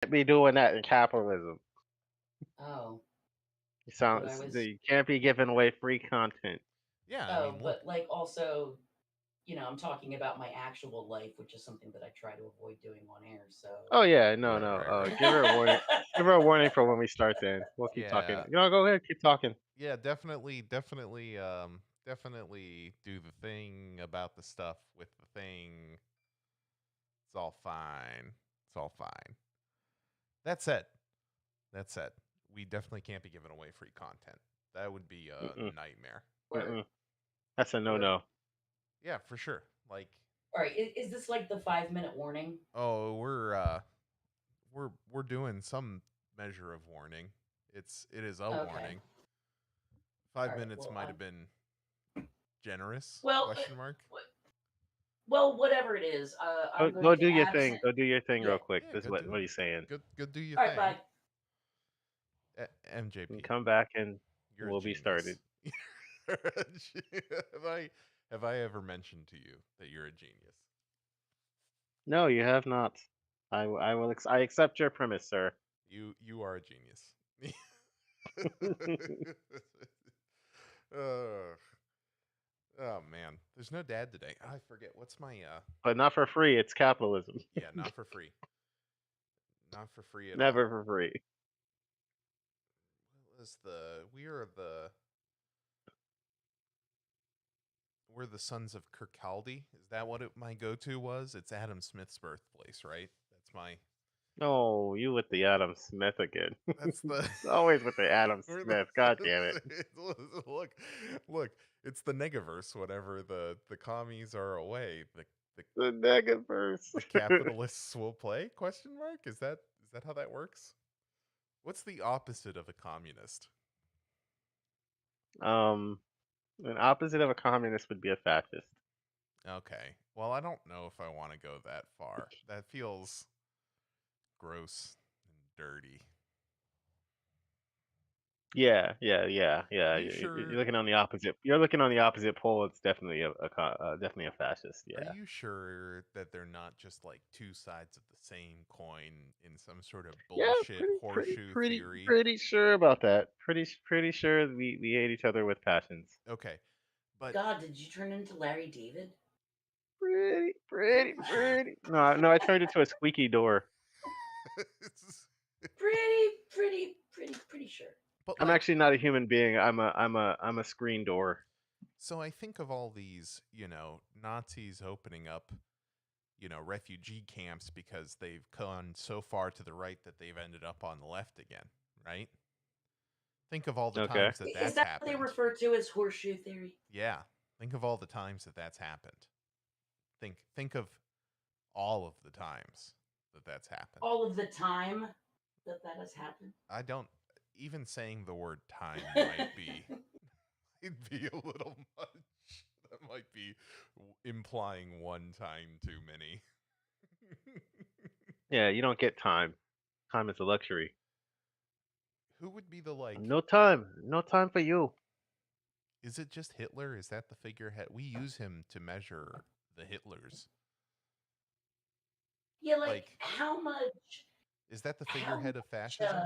Can't be doing that in capitalism. Oh, You but I sounds was. you can't be giving away free content. Yeah, I Oh, mean, look. but like also, I'm talking about my actual life, which is something that I try to avoid doing on air. So. Oh yeah, no, Right, no. right, right. Give her a warning. Give her a warning for when we start. Then we'll keep talking. Yeah, Go ahead, keep talking. yeah, definitely do the thing about the stuff with the thing. It's all fine. It's all fine. That said, that said, we definitely can't be giving away free content. That would be a Mm-mm, nightmare. Word, mm-mm. That's a word. no-no. Yeah, for sure. Like, All right, is this like the 5 minute warning? oh, we're doing some measure of warning. It is a Okay. warning. Five All right. minutes Well, might have been generous? well, Question mark. whatever it is, Go, I'm going go to do your thing. absent. Go do your thing Yeah. real quick. Yeah, This is go do what it. he's saying. Go do your All right. thing. Bye. MJP, And come back and you're a we'll be started. genius. have I have I ever mentioned to you that you're a genius? No, you have not. I will. I accept your premise, sir. You are a genius. Ugh. Oh man, there's no dad today. I forget what's my But not for free. It's capitalism. yeah, not for free. Not for free at all. Never for free. What was the we're the sons of Kirkcaldy. Is that what my go-to was? It's Adam Smith's birthplace, right? That's my Oh, you with the Adam Smith again. that's the Always with the Adam we're Smith. God the damn it. look look. It's the negaverse. Whenever the commies are away, the The Negaverse. the capitalists will play? Question mark. Is that how that works? What's the opposite of a communist? um, an opposite of a communist would be a fascist. Okay. Well, I don't know if I want to go that far. That feels gross and dirty. Yeah, yeah, yeah, Are yeah. you sure? You're looking on the opposite. You're looking on the opposite pole. It's definitely definitely a fascist. Are Yeah. you sure that they're not just like two sides of the same coin in some sort of Yeah, bullshit horseshoe theory? pretty sure about that. Pretty sure we hate each other with passions. Okay, but God, did you turn into Larry David? Pretty. No, no, I turned it to a squeaky door. Pretty sure. but I'm like, actually not a human being. I'm a screen door. so I think of all these, Nazis opening up, refugee camps because they've gone so far to the right that they've ended up on the left again, right? Think of all the Okay. times that Is that's that what they happened. refer to as horseshoe theory? Yeah, think of all the times that that's happened. Think of all of the times that that's happened. All of the time that has happened. I don't even saying the word time might be it'd be a little much. That might be implying one time too many. Yeah, you don't get time. Time is a luxury. Who would be the like? No time. No time for you. Is it just Hitler? Is that the figurehead? We use him to measure the Hitlers. Yeah, like Like, how much? is that the How figurehead of much? fascism?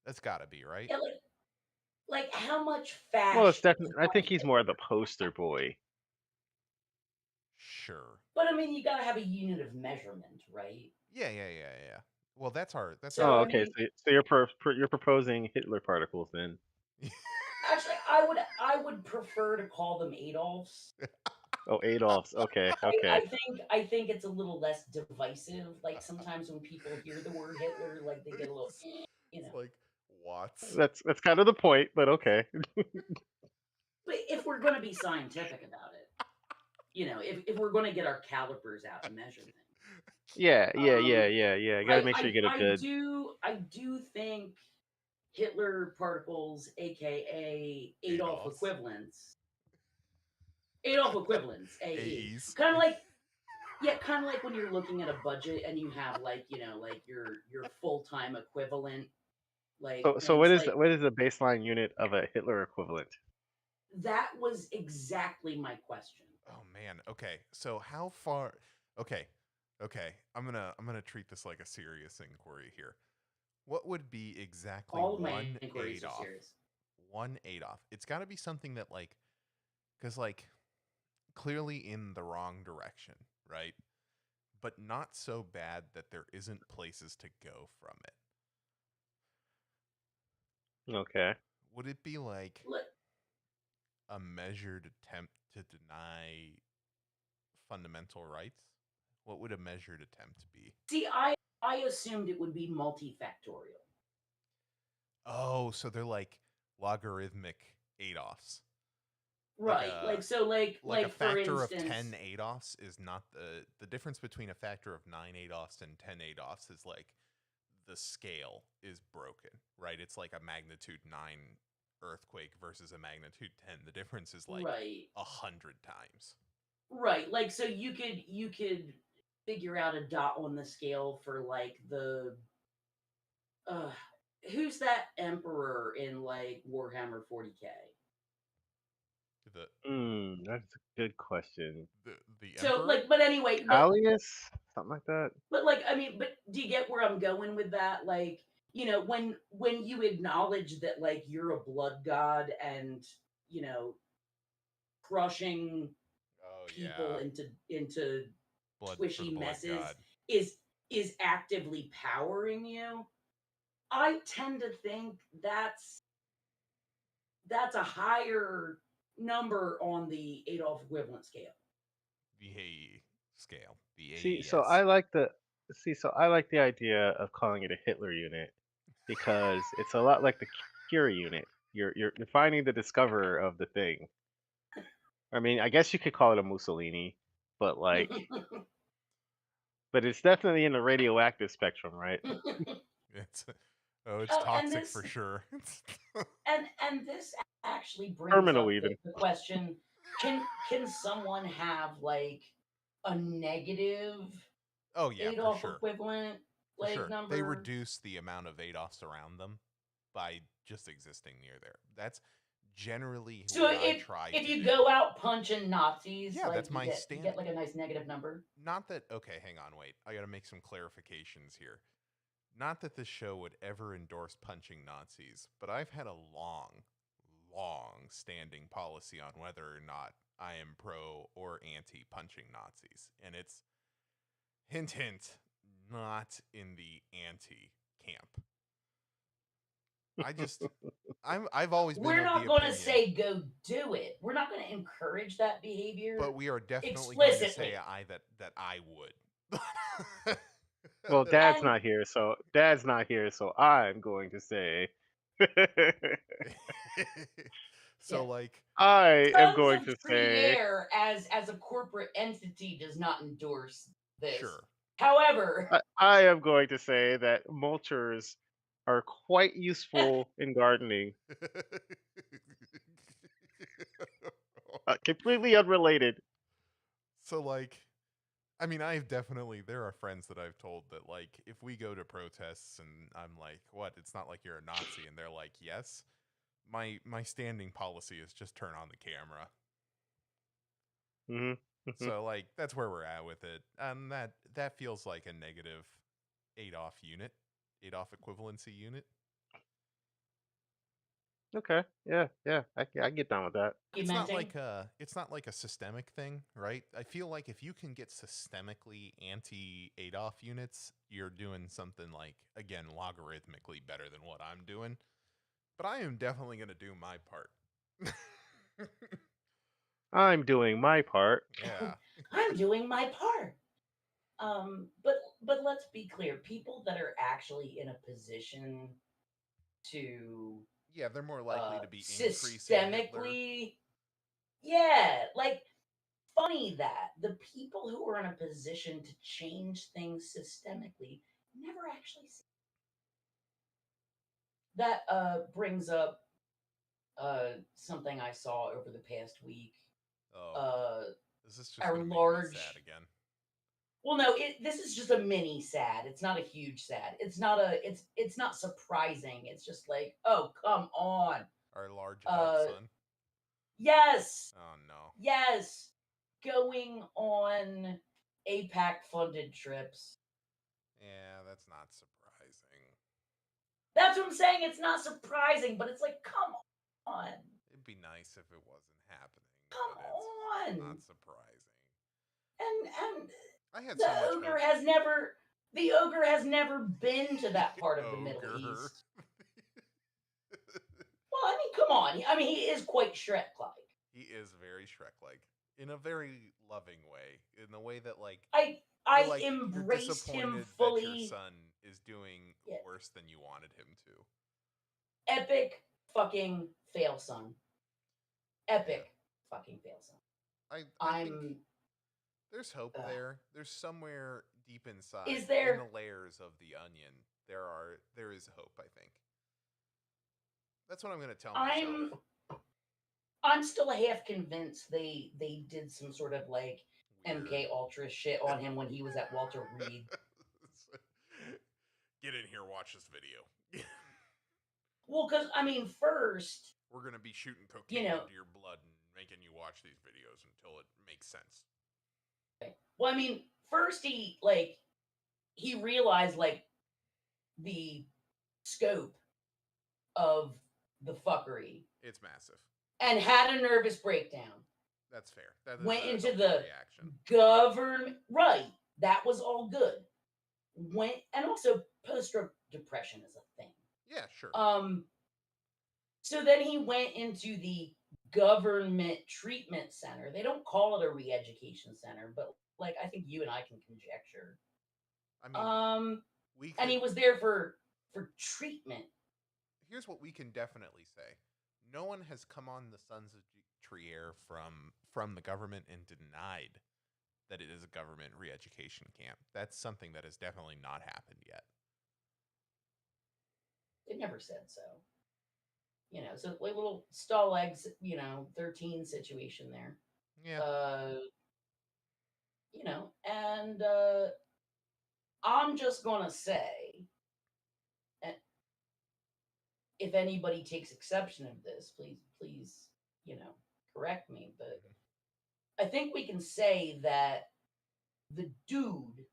That's got to be right. Yeah, like how much Well, it's fashion is definitely. I think one he's thing, more the poster boy. Sure. but I mean, you got to have a unit of measurement, right? Yeah. Well, that's our Oh, So I okay. mean, So you're proposing Hitler particles then? actually, I would prefer to call them Adolfs. Oh, Adolf's. Okay, okay. I think it's a little less divisive. Like sometimes when people hear the word Hitler, like they get a little, it's, you it's know. like Watts. That's kind of the point, but okay. But if we're going to be scientific about it, if we're going to get our calipers out and measure things, Yeah. You got to I make sure I you get a I good. do I do think Hitler particles, aka Adolfs. Adolf equivalents, AE, AEs. kind of like. Yeah, kind of like when you're looking at a budget and you have like like your full time equivalent, like So things like what is the baseline unit of a Hitler equivalent? that was exactly my question. Oh man. Okay. So how far? Okay. Okay, I'm gonna treat this like a serious inquiry here. What would be exactly All of my one inquiries eight are off? serious. One eight off. It's got to be something that like, because like clearly in the wrong direction, right? But not so bad that there isn't places to go from it. Okay. Would it be like Look, a measured attempt to deny fundamental rights? What would a measured attempt be? see, I assumed it would be multifactorial. Oh, so they're like logarithmic eight offs. Right. Like so Like a like for factor of instance, 10 eight offs is not the difference between a factor of 9 eight offs and 10 eight offs is like the scale is broken, right? It's like a magnitude 9 earthquake versus a magnitude 10. The difference is like right. 100 times. Right. Like so you could figure out a dot on the scale for like the uh who's that emperor in like Warhammer 40K? The That's a good question. the So emperor? like but anyway, Callius? Something like that? but like I mean, but do you get where I'm going with that? Like, you know, when you acknowledge that like you're a blood god and, you know, crushing Oh people yeah, into blood for the squishy blood messes god. is is actively powering you. I tend to think that's a higher number on the Adolf equivalent scale. The AE scale. The See, AES. so I like the idea of calling it a Hitler unit because it's a lot like the Curie unit. You're finding the discoverer of the thing. I mean, I guess you could call it a Mussolini, but but it's definitely in the radioactive spectrum, right? It's it's Oh, toxic for sure. and this actually brings Terminal up even. the question: can someone have like a negative Oh yeah, for Adolf sure. equivalent For like sure. They number? reduce the amount of ADOS around them by just existing near there. That's generally So what I try if to you do. go out punching Nazis, Yeah, that's like my you stand. get like a nice negative number. Not that okay, hang on, wait. I got to make some clarifications here. Not that this show would ever endorse punching Nazis, but I've had a long standing policy on whether or not I am pro or anti punching Nazis. And it's hint hint, not in the anti camp. I just I've always been We're of the not going to opinion, say go do it. We're not going to encourage that but behavior we are definitely going to say explicitly. that I would. Well, And Dad's not here, so I'm going to say So yeah, like I am Sons going of to say Trinier as a corporate entity does not endorse this. sure. However, I am going to say that mulchers are quite useful in gardening. Completely unrelated. So like I mean, I've definitely there are friends that I've told that like if we go to protests and I'm like, "What? It's not like you're a Nazi." And they're like, "Yes." My standing policy is just turn on the camera. Hmm. Hmm. So like that's where we're at with it. And that feels like a negative 8 off unit, 8 off equivalency unit. Okay. Yeah. Yeah. I get down with that. documenting. It's not like a systemic thing, right? I feel like if you can get systemically anti ADOF units, you're doing something like again logarithmically better than what I'm doing. But I am definitely going to do my part. I'm doing my part. Yeah. I'm doing my part. But let's be clear: people that are actually in a position to Yeah, they're more likely to be increasing Hitler. systemically, yeah, like funny that the people who are in a position to change things systemically never actually see. That brings up something I saw over the past week. Oh, Uh, is this just our going to make me sad large again? well, no, this is just a mini sad. It's not a huge sad. It's not surprising. It's just like, oh, come on. Our large adult Uh son? yes. Oh no. Yes. Going on APAC-funded trips. Yeah, that's not surprising. That's what I'm saying. It's not surprising, but it's like, come on. It'd be nice if it wasn't happening, Come but it's on. not surprising. And I had the so much ogre hope. has never been to that part of the Middle Ogre. East. Well, I mean, come on. I mean, he is quite Shrek-like. He is very Shrek-like in a very loving way, in the way that like I you're embraced him disappointed that your fully. son is doing Yeah. worse than you wanted him to. Epic fucking fail, son. Epic fucking fail, son. I think there's hope there. There's somewhere deep inside, Is there? in the layers of the onion, there is hope, I think. That's what I'm going to tell myself. I'm still half convinced they did some sort of like Weird. MK Ultra shit on him when he was at Walter Reed. Get in here, watch this video. Well, because I mean, first we're gonna be shooting cocaine into your blood and making you watch these videos until it makes sense. Well, I mean, first he realized like the scope of the fuckery. It's massive. And had a nervous breakdown. That's fair. That went is into the reaction. Government. Right. That was all good. And also post-stroke depression is a thing. Yeah, sure. So then he went into the government treatment center. They don't call it a re-education center, but like I think you and I can conjecture. I mean, and he was there for treatment. Here's what we can definitely say. No one has come on the Sons of Trier from the government and denied that it is a government re-education camp. That's something that has definitely not happened yet. It never said so. So like little stall eggs, 13 situation there. Yeah. And I'm just gonna say, if anybody takes exception of this, please, correct me. But I think we can say that the dude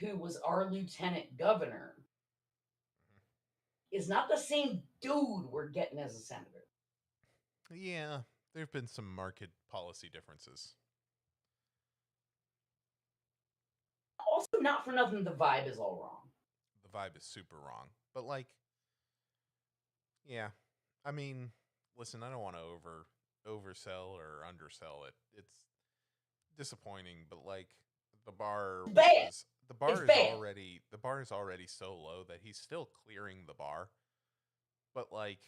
who was our lieutenant governor is not the same dude we're getting as a senator. Yeah, there have been some marked policy differences. Also, not for nothing, the vibe is all wrong. The vibe is super wrong. But like, yeah, I mean, listen, I don't want to oversell or undersell it. It's disappointing, but like the bar is already so low that he's still clearing the bar. But like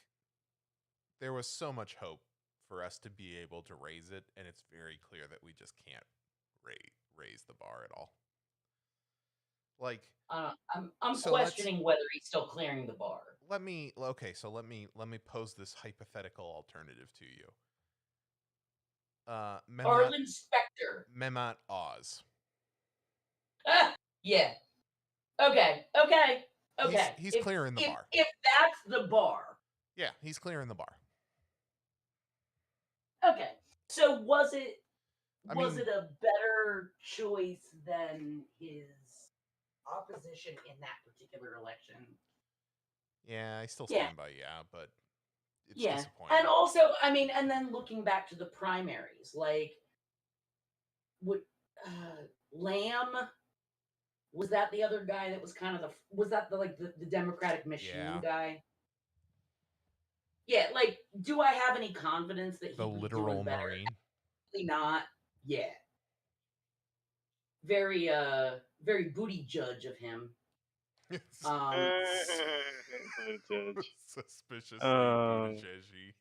there was so much hope for us to be able to raise it, and it's very clear that we just can't raise the bar at all. Like I'm questioning whether he's still clearing the bar. Let me pose this hypothetical alternative to you. Arlen Specter. Mehmet Oz. Yeah. Okay. He's clearing the bar. If that's the bar. Yeah, he's clearing the bar. Okay. So was it a better choice than his opposition in that particular election? Yeah, I still stand by but it's disappointing. And also, I mean, and then looking back to the primaries, like Lamb, was that the other guy that was kind of the Democratic machine guy? Yeah, like, do I have any confidence that he the was literal doing better? Marine? Absolutely not. Yeah. Very booty judge of him. Suspiciously bougie.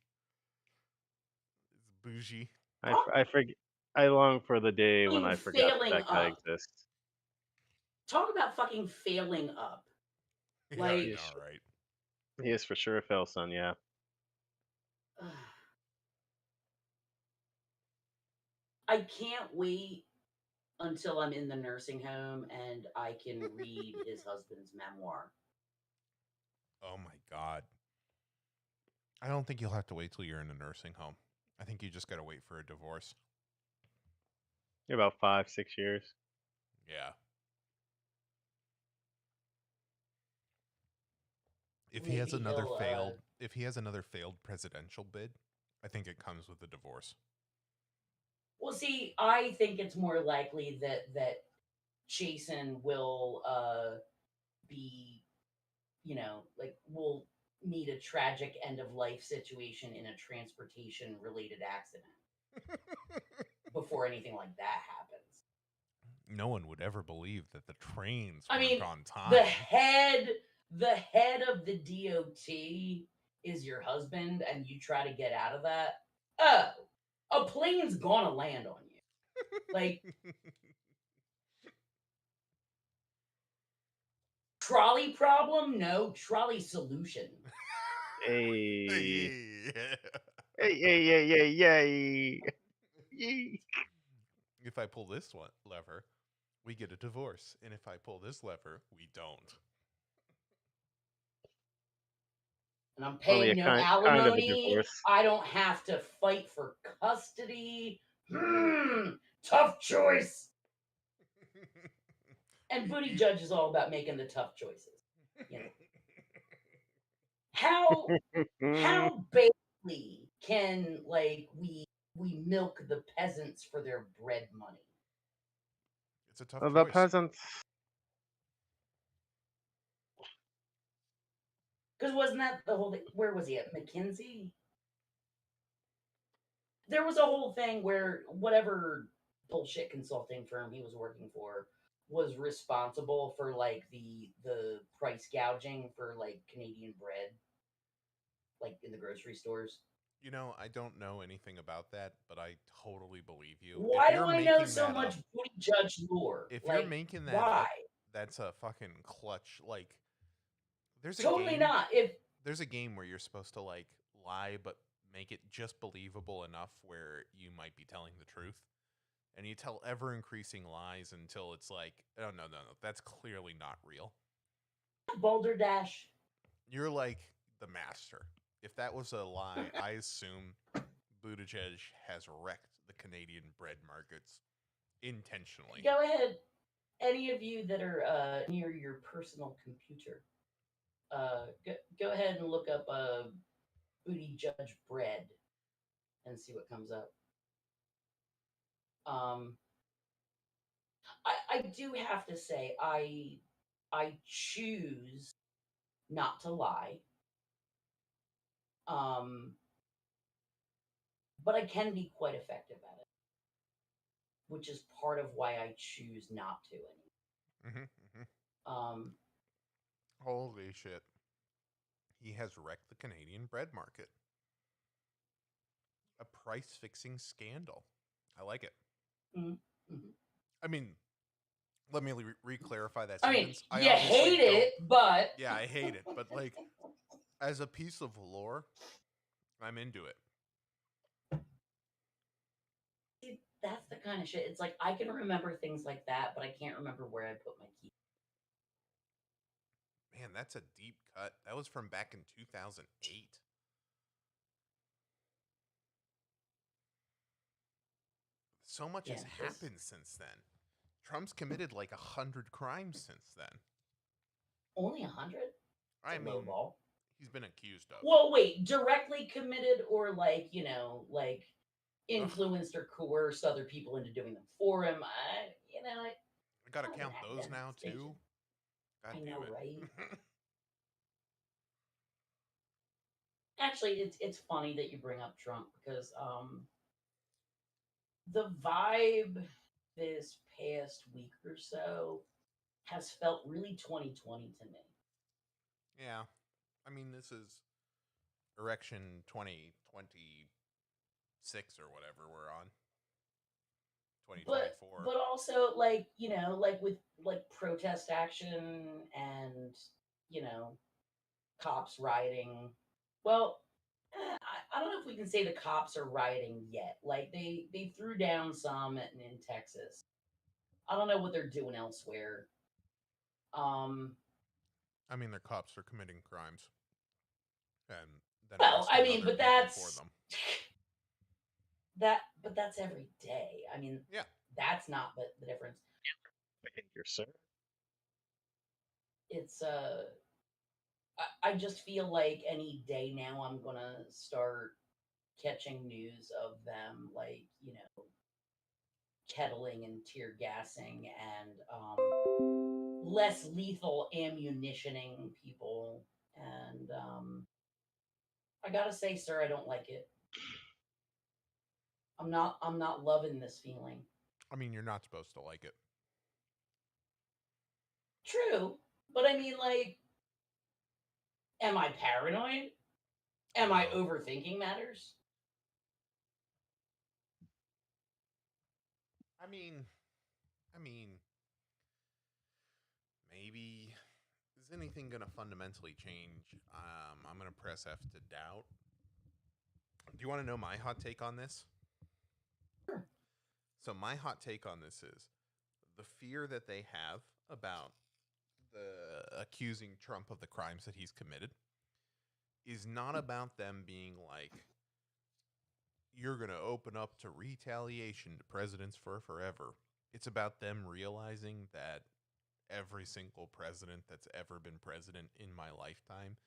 It's bougie. I forget. I long for the day when I forgot that guy exists. Talk about fucking failing up. Like, yeah, all right. He is for sure a fail son, yeah. I can't wait until I'm in the nursing home and I can read his husband's memoir. Oh my God. I don't think you'll have to wait till you're in a nursing home. I think you just got to wait for a divorce. About 5, 6 years. Yeah. If he has Maybe another he'll. failed, if he has another failed presidential bid, I think it comes with a divorce. Well, see, I think it's more likely that Jason will be, like will meet a tragic end of life situation in a transportation related accident before anything like that happens. No one would ever believe that the trains I weren't mean, on the time. head the head of the DOT is your husband and you try to get out of that. Oh, a plane's gonna land on you. Like, trolley problem? No, trolley solution. Hey. Yeah. Hey, hey, yay, yay, yay. Yay. If I pull this one lever, we get a divorce, and if I pull this lever, we don't. And I'm Only paying a no kind of a alimony. divorce. I don't have to fight for custody. Tough choice. And Booty Judge is all about making the tough choices. You know. How badly can we milk the peasants for their bread money? It's a tough The choice. peasants. Because wasn't that the whole thing? Where was he at? McKinsey? There was a whole thing where whatever bullshit consulting firm he was working for was responsible for like the price gouging for like Canadian bread, like in the grocery stores. You know, I don't know anything about that, but I totally believe you. Why do I know so much Booty Judge lore? If you're Like, making that why? up, that's a fucking clutch. Like, there's a Totally game. not. There's a game where you're supposed to like lie, but make it just believable enough where you might be telling the truth. And you tell ever increasing lies until it's like, oh no, that's clearly not real. Balderdash. You're like the master. If that was a lie, I assume Buttigieg has wrecked the Canadian bread markets intentionally. Go ahead. Any of you that are near your personal computer, go ahead and look up Booty Judge bread and see what comes up. I do have to say I choose not to lie. But I can be quite effective at it, which is part of why I choose not to anymore. Holy shit. He has wrecked the Canadian bread market. A price fixing scandal. I like it. Mm-hmm. I mean, let me re-clarify that sentence. I mean, you hate it, but yeah, I hate it. But like, as a piece of lore, I'm into it. See, that's the kind of shit. It's like I can remember things like that, but I can't remember where I put my key. Man, that's a deep cut. That was from back in 2008. So much has happened since then. Trump's committed like 100 crimes since then. Only 100? I mean, ball. He's been accused of. Well, wait, directly committed or like, like influenced or coerced other people into doing them for him. I gotta count those now too. God I know, it. right? Actually, it's funny that you bring up Trump because the vibe this past week or so has felt really 2020 to me. Yeah. I mean, this is Erection 2026 or whatever we're on. 2024. But also like, like with like protest action and, cops rioting. Well, I don't know if we can say the cops are rioting yet. Like they threw down some in Texas. I don't know what they're doing elsewhere. I mean, their cops are committing crimes, and then but that's for them. But that's every day. I mean, yeah, That's not the difference. Thank you, sir. It's I just feel like any day now I'm gonna start catching news of them, like, you know, kettling and tear gassing and less lethal ammunitioning people. And I gotta say, sir, I don't like it. I'm not loving this feeling. I mean, you're not supposed to like it. True, but I mean, like, am I paranoid? Am I No. overthinking matters? I mean, maybe is anything going to fundamentally change? I'm going to press F to doubt. Do you want to know my hot take on this? Sure. So my hot take on this is the fear that they have about the accusing Trump of the crimes that he's committed is not about them being like, you're going to open up to retaliation to presidents for forever. It's about them realizing that every single president that's ever been president in my lifetime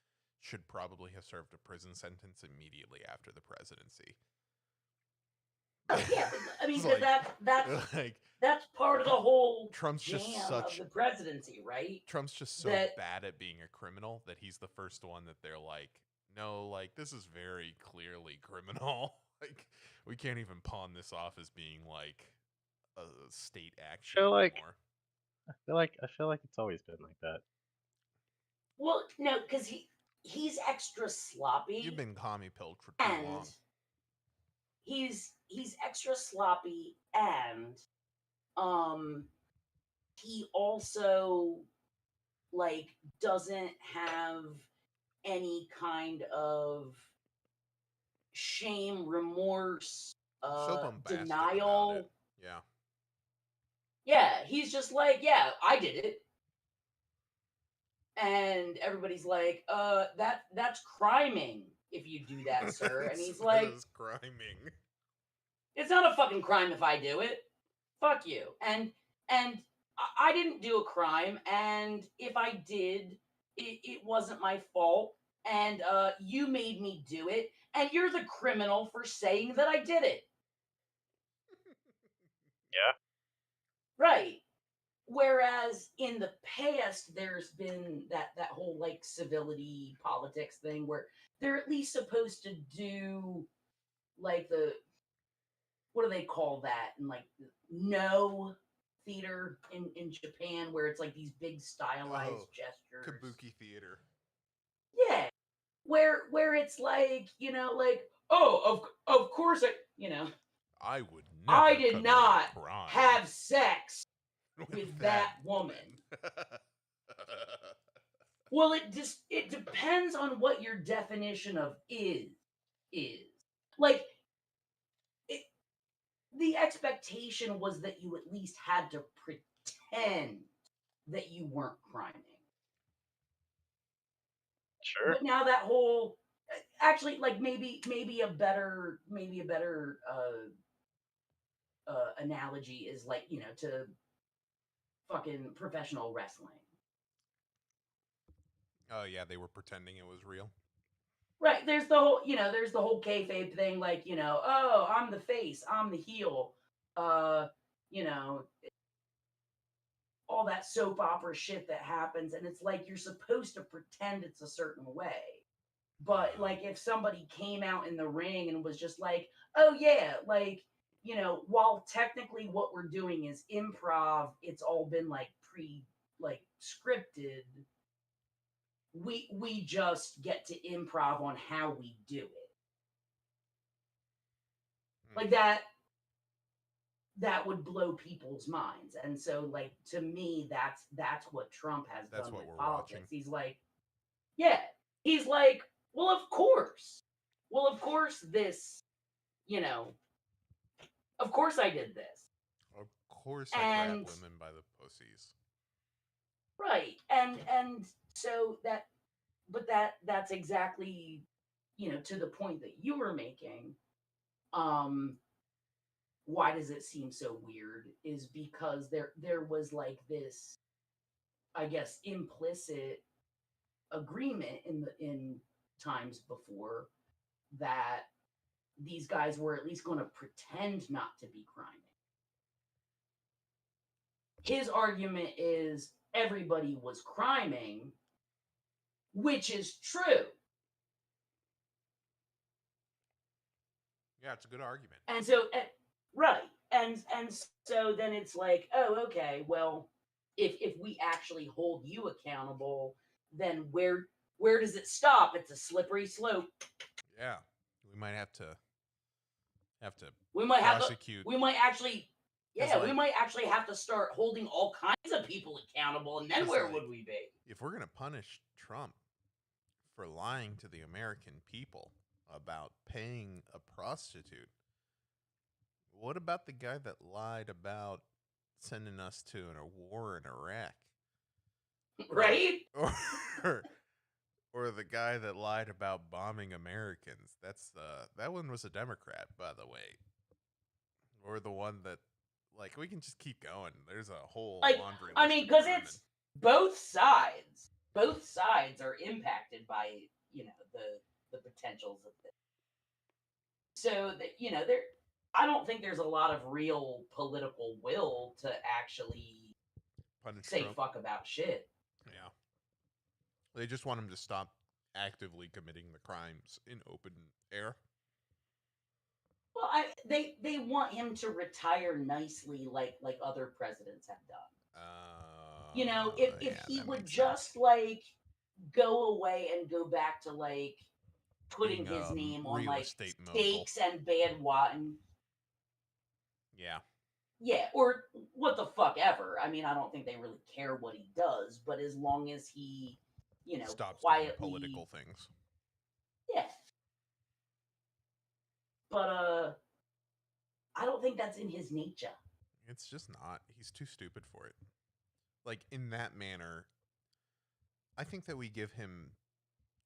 should probably have served a prison sentence immediately after the presidency. Oh, yeah, I mean, It's because like, like that's part of the whole Trump's jam just of such the presidency, right? Trump's just so That bad at being a criminal that he's the first one that they're like, no, like this is very clearly criminal. Like we can't even pawn this off as being like a state action feel like anymore. I feel like it's always been like that. well, no, because he's extra You've sloppy been commie pilled for too and long. he's extra sloppy and um he also like doesn't have any kind of shame, remorse, So bombastic about it. denial. Yeah. Yeah, he's just like, yeah, I did it. And everybody's like, that's criming if you do that, sir. And he's That like, is criming. it's not a fucking crime if I do it. Fuck you. And I didn't do a crime, and if I did, it wasn't my fault. And you made me do it, and you're the criminal for saying that I did it. Yeah. Right. Whereas in the past, there's been that whole like civility politics thing where they're at least supposed to do like the what do they call that in like no theater in Japan where it's like these big stylized Oh, gestures. kabuki theater. Yeah, where it's like like oh of course I would never I did commit not a crime have sex with that woman. Well, it depends on what your definition of is. Like the expectation was that you at least had to pretend that you weren't criming. Sure. But now that whole actually like maybe a better analogy is like to fucking professional wrestling. Oh yeah, they were pretending it was real. Right. There's the whole, there's the whole kayfabe thing, like, oh, I'm the face, I'm the heel. You know, all that soap opera shit that happens, and it's like you're supposed to pretend it's a certain way. But like if somebody came out in the ring and was just like, oh yeah, like, while technically what we're doing is improv, it's all been like like scripted. We just get to improv on how we do it. Like that would blow people's minds. And so like to me that's what Trump has That's done what with we're politics. watching. He's like, yeah. He's like, well, of course. Well, of course this, of course I did this. Of course I grab And women by the pussies. right. And so that's exactly, to the point that you were making. why does it seem so weird is because there was like this, I guess, implicit agreement in times before that these guys were at least going to pretend not to be criming. His argument is everybody was criming, which is true. Yeah, it's a good argument. And so, right, and so then it's like, oh, okay, well, if we actually hold you accountable, then where does it stop? It's a slippery slope. Yeah, we might have to We might have to. prosecute. We might actually. 'Cause, Yeah, we like- might actually have to start holding all kinds of people accountable, and then 'Cause, where like, would we be? If we're gonna punish Trump for lying to the American people about paying a prostitute, what about the guy that lied about sending us to a war in Iraq? Right? Or the guy that lied about bombing Americans. That one was a Democrat, by the way. Or the one that, like, we can just keep going. There's a whole Like, laundry list. I mean, of because vermin. it's both sides. Both sides are impacted by the potentials of this. So that there, I don't think there's a lot of real political will to actually Punish say Trump. fuck about shit. Yeah. They just want him to stop actively committing the crimes in open air. Well, they want him to retire nicely, like other presidents have done. If Yeah, he that would makes just sense. like go away and go back to like putting Being his a name on real like estate mogul. steaks and bad wine. Yeah. Yeah, or what the fuck ever. I mean, I don't think they really care what he does, but as long as he, Stops quietly doing political things. Yeah. But I don't think that's in his nature. It's just not. He's too stupid for it. Like, in that manner, I think that we give him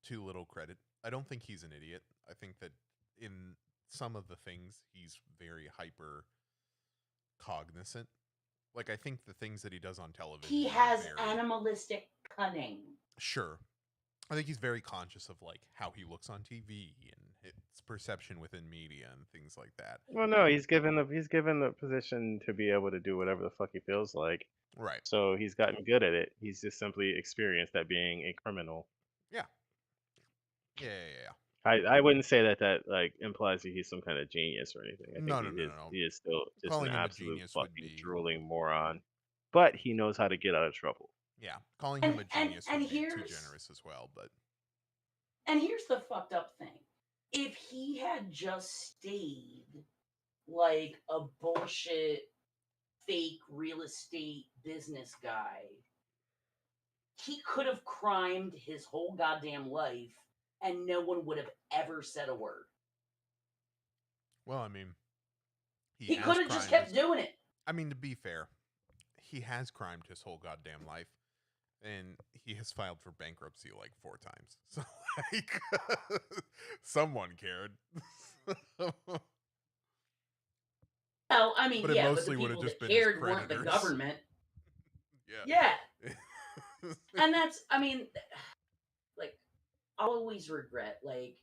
too little credit. I don't think he's an idiot. I think that in some of the things, he's very hyper cognizant. Like, I think the things that he does on television. He are has very- animalistic cunning. Sure. I think he's very conscious of, like, how he looks on TV and its perception within media and things like that. Well, no, he's given the position to be able to do whatever the fuck he feels like. Right. So he's gotten good at it. He's just simply experienced at being a criminal. Yeah. I wouldn't say that like implies that he's some kind of genius or anything. I think No. he is still just Calling an him a absolute genius would fucking be- drooling moron. But he knows how to get out of trouble. Yeah. Calling him a genius and would be too here's- generous as well, but And here's the fucked up thing. If he had just stayed like a bullshit fake real estate business guy, he could have crimed his whole goddamn life and no one would have ever said a word. well, I mean, He has could have just crimed kept his- doing it. I mean, to be fair, he has crimed his whole goddamn life, and he has filed for bankruptcy like 4 times. So, like, someone cared. Oh, I mean, But it yeah, mostly but the would've people just that been his cared weren't the creditors. government. Yeah. Yeah. And that's, I mean, like, I'll always regret, like,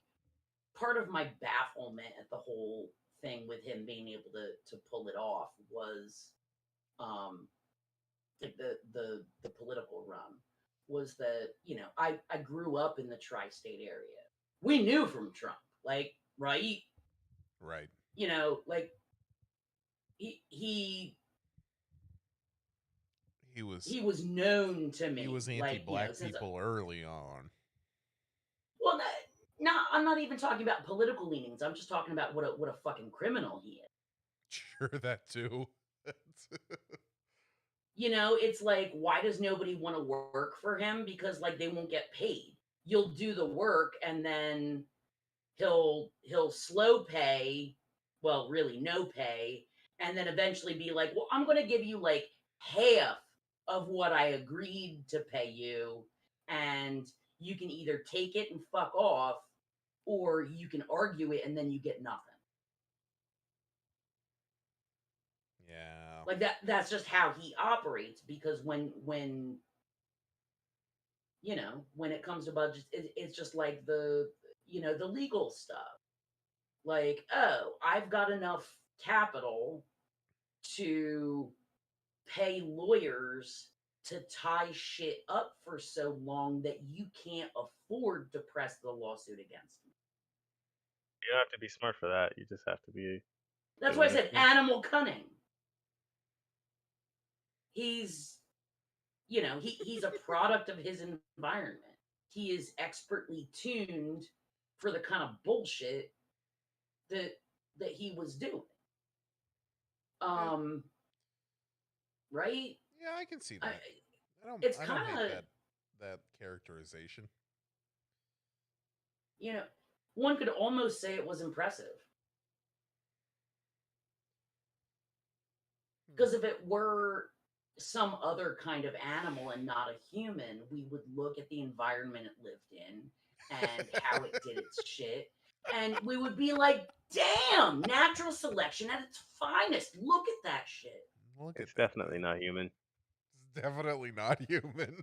part of my bafflement at the whole thing with him being able to pull it off was, like, the political run was that, I grew up in the tri-state area. We knew from Trump, like, right? Right. Like, he was known to me. He was like, anti-black since people early on. Well, I'm not even talking about political leanings. I'm just talking about what a fucking criminal he is. Sure, that too. It's like, why does nobody want to work for him? Because like they won't get paid. You'll do the work and then he'll slow pay, well, really no pay, and then eventually be like, well, I'm gonna give you like half of what I agreed to pay you, and you can either take it and fuck off, or you can argue it and then you get nothing. Yeah. Like that's just how he operates, because when when it comes to budgets, it's just like the the legal stuff. Like, oh, I've got enough capital to pay lawyers to tie shit up for so long that you can't afford to press the lawsuit against me. You don't have to be smart for that. You just have to be That's why I doing it. said animal cunning. He's he's a product of his environment. He is expertly tuned for the kind of bullshit that he was doing. Yeah. Right? Yeah, I can see that. It's I don't hate kinda that characterization. One could almost say it was impressive. Because if it were some other kind of animal and not a human, we would look at the environment it lived in and how it did its shit. And we would be like, damn, natural selection at its finest. Look at that shit. Look It's at that definitely thing. not human. It's definitely not human.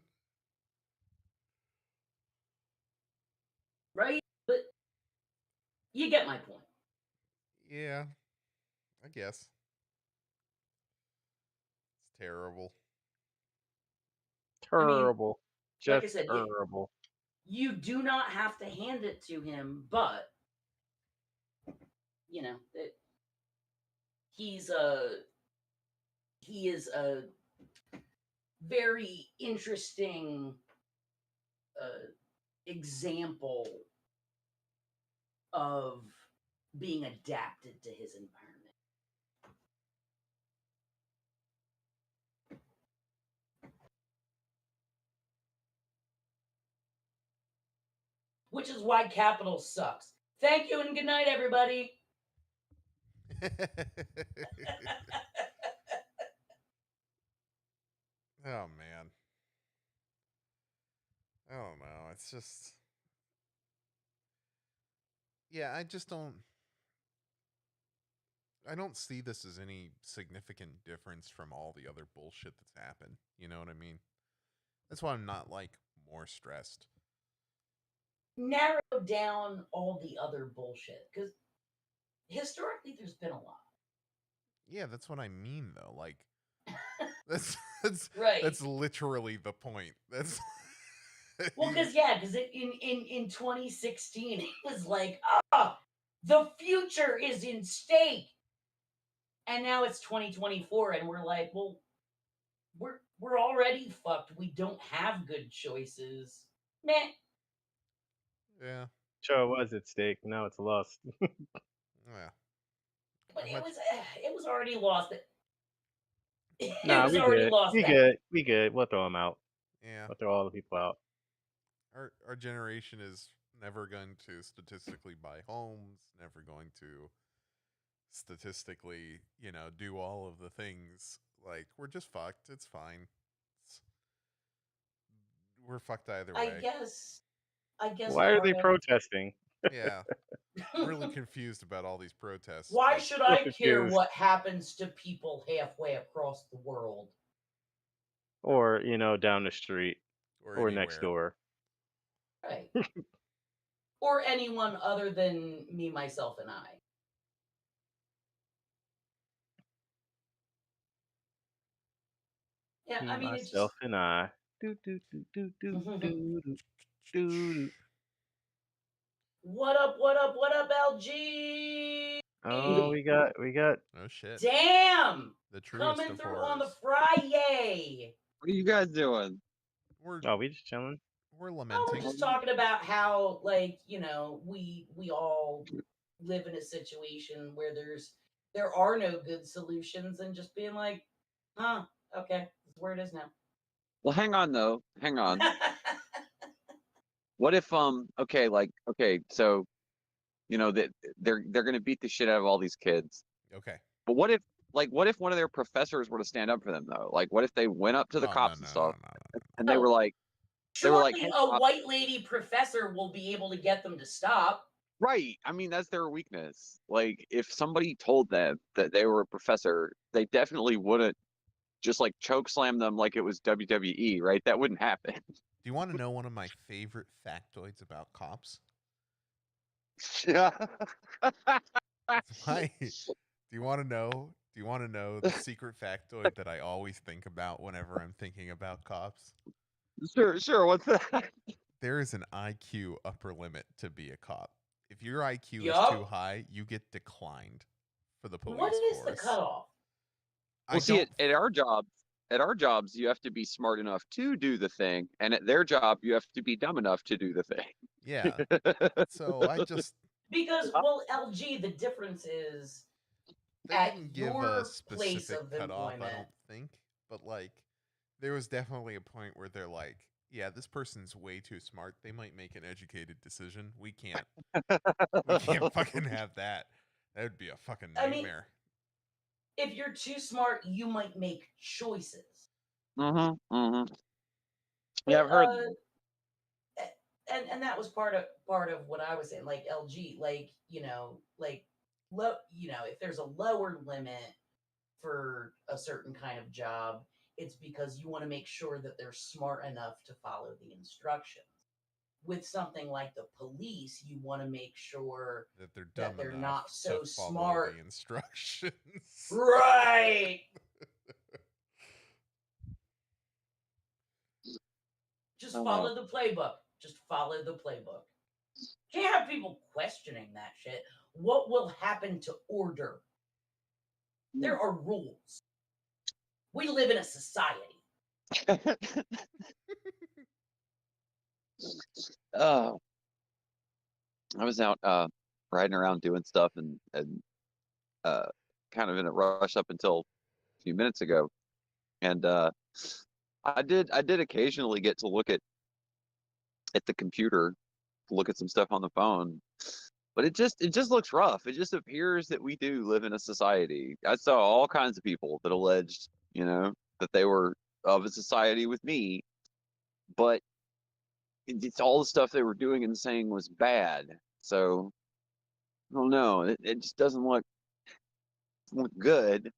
Right? But you get my point. Yeah, I guess. It's terrible. I mean, Terrible. like I Just said, terrible. you do not have to hand it to him, but he's he is a very interesting example of being adapted to his environment. Which is why capital sucks. Thank you and good night, everybody. Oh man. I don't know. It's just I just I don't see this as any significant difference from all the other bullshit that's happened. You know what I mean? That's why I'm not like more stressed. Narrow down all the other bullshit, because historically there's been a lot. Yeah, that's what I mean though. Like that's Right. that's literally the point. That's Well, because in 2016 it was like, the future is in stake, and now it's 2024, and we're like, well, we're already fucked. We don't have good choices. Meh. yeah. Sure, it was at stake. Now it's lost. Yeah. But How much it was already lost. It Nah, was we already good. lost We then. good. We good. We'll throw them out. yeah. We'll throw all the people out. Our generation is never going to statistically buy homes, never going to statistically, do all of the things. Like we're just fucked. It's fine. It's, we're fucked either I way. guess Why are part they of protesting? Yeah. Really confused about all these protests. why but- should So I care confused. what happens to people halfway across the world? Or, down the street. Or next anywhere. door. Right. Or anyone other than me, myself, and I. Yeah, Me, I mean, it myself, just. and I. Do, do, do, do, do, do, do, do, do. What up, what up, what up, LG? Oh, we got Oh shit. Damn! The truest Coming of through on the horrors. Friday. What are you guys doing? Oh, we just chilling. We're Oh, lamenting. we're just talking about how, like, we all live in a situation where there are no good solutions, and just being like, okay, that's where it is now. Well, hang on though. Hang on. What if okay, so that they're gonna beat the shit out of all these kids. Okay. But what if one of their professors were to stand up for them though? Like what if they went up to the Oh, cops no, and stuff and they No. were like Surely hey, a white lady professor will be able to get them to stop. Right. I mean, that's their weakness. Like, if somebody told them that they were a professor, they definitely wouldn't just like choke slam them like it was WWE, right? That wouldn't happen. Do you want to know one of my favorite factoids about cops? Yeah. My, do you want to know? Do you want to know the secret factoid that I always think about whenever I'm thinking about cops? Sure. What's that? There is an IQ upper limit to be a cop. If your IQ is too Yup. high, you get declined for the What police is the force. cutoff? I Well, see, don't. at our jobs, you have to be smart enough to do the thing, and at their job, you have to be dumb enough to do the Yeah. thing. So I just Because, well, LG, the difference is they at didn't give a your place specific of cutoff, I employment. don't think, but like there was definitely a point where they're like, yeah, this person's way too smart. They might make an educated decision. We can't fucking have that. That would be a fucking I mean, nightmare. if you're too smart, you might make choices. Mm-hmm. Yeah, But I've heard. and that was part of what I was saying. Like LG, like like if there's a lower limit for a certain kind of job, it's because you want to make sure that they're smart enough to follow the instructions. With something like the police, you want to make sure That they're that dumb they're enough not to so follow the smart. instructions. Right. Just Oh no. follow the playbook. Just follow the playbook. Can't have people questioning that shit. What will happen to order? There are rules. We live in a society. Oh, I was out riding around doing stuff and uh kind of in a rush up until a few minutes ago, and I did occasionally get to look at the computer, look at some stuff on the phone, but it just looks rough. It just appears that we do live in a society. I saw all kinds of people that alleged, that they were of a society with me, but it's all the stuff they were doing and saying was bad. So I don't know. It just doesn't look good.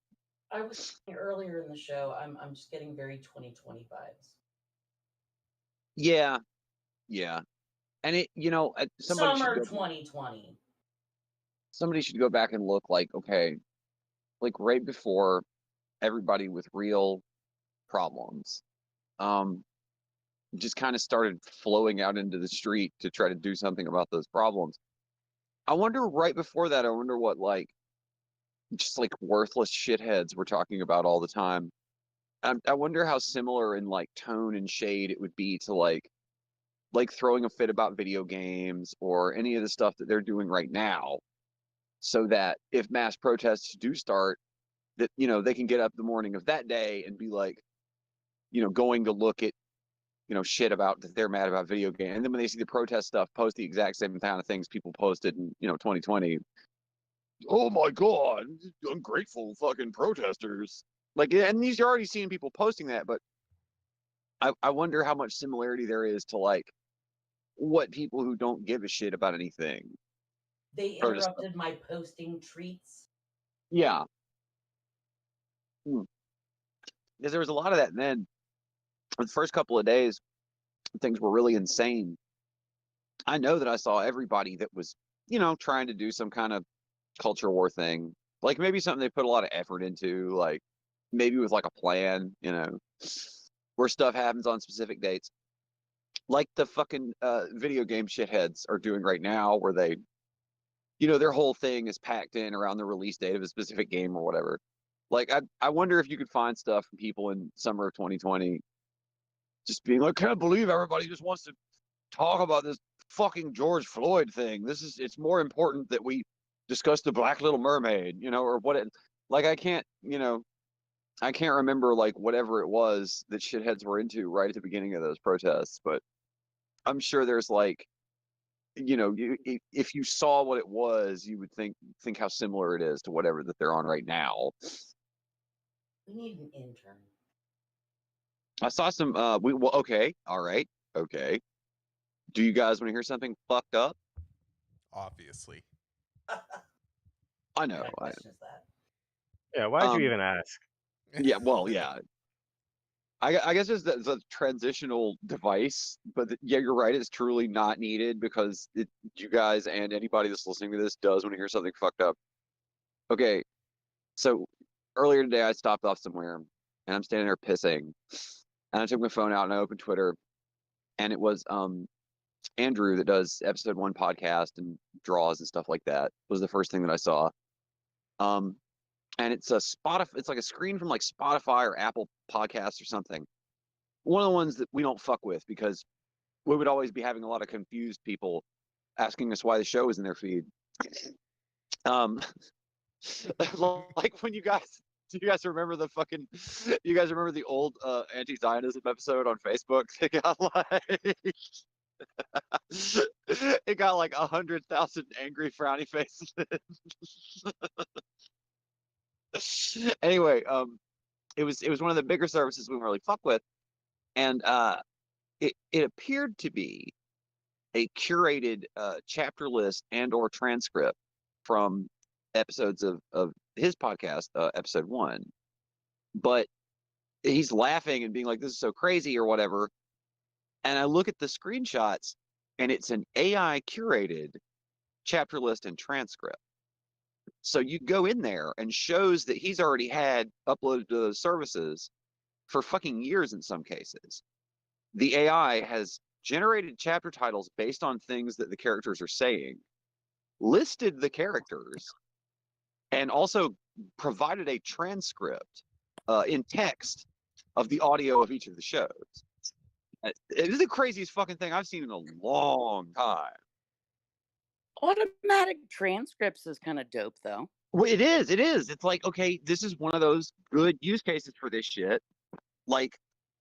I was saying earlier in the show, I'm just getting very 2020 vibes. Yeah, yeah. And somebody should Summer go 2020. somebody should go back and look, like, okay, like right before everybody with real problems um just kind of started flowing out into the street to try to do something about those problems. I wonder, right before that, I wonder what, like, just like worthless shitheads we're talking about all the time. I wonder how similar in like tone and shade it would be to like throwing a fit about video games or any of the stuff that they're doing right now, so that if mass protests do start, that they can get up the morning of that day and be like, going to look at shit about that they're mad about video games, and then when they see the protest stuff, post the exact same kind of things people posted in 2020. Oh my god, ungrateful fucking protesters. Like, and these, you're already seeing people posting that, but I wonder how much similarity there is to like what people who don't give a shit about anything They protest. interrupted my posting treats. Yeah. Because there was a lot of that. And then the first couple of days, things were really insane. I know that I saw everybody that was, trying to do some kind of culture war thing, like maybe something they put a lot of effort into, like maybe with like a plan, where stuff happens on specific dates, like the fucking video game shitheads are doing right now, where they, their whole thing is packed in around the release date of a specific game or whatever. Like, I wonder if you could find stuff from people in summer of 2020 just being like, can't believe everybody just wants to talk about this fucking George Floyd thing. It's more important that we discuss the Black Little Mermaid, or what it, like, I can't remember like whatever it was that shitheads were into right at the beginning of those protests, but I'm sure there's like, if you saw what it was, you would think how similar it is to whatever that they're on right now. We need an intern. I saw some. Okay, all right, okay. Do you guys want to hear something fucked up? Obviously. I know. That questions that. Yeah, why'd you Um, even ask? yeah, well, yeah. I guess it's a transitional device, but yeah, you're right. It's truly not needed because you guys and anybody that's listening to this does want to hear something fucked up. Okay, so earlier today I stopped off somewhere and I'm standing there pissing, and I took my phone out and I opened Twitter, and it was Andrew that does episode 1 podcast and draws and stuff like that was the first thing that I saw. Um, and it's a Spotify. It's like a screen from like Spotify or Apple Podcasts or something. One of the ones that we don't fuck with because we would always be having a lot of confused people asking us why the show is in their feed. Um, like when do you guys remember you guys remember the old anti-Zionism episode on Facebook? It got like 100,000 angry frowny faces. Anyway, it was one of the bigger services we didn't really fuck with, and it appeared to be a curated chapter list and or transcript from episodes of his podcast, episode 1. But he's laughing and being like, "This is so crazy" or whatever. And I look at the screenshots, and it's an AI curated chapter list and transcript. So you go in there and shows that he's already had uploaded to those services for fucking years in some cases. The AI has generated chapter titles based on things that the characters are saying, listed the characters, and also provided a transcript in text of the audio of each of the shows. It is the craziest fucking thing I've seen in a long time. Automatic transcripts is kind of dope, though. Well, it is. It is. It's like, okay, this is one of those good use cases for this shit. Like,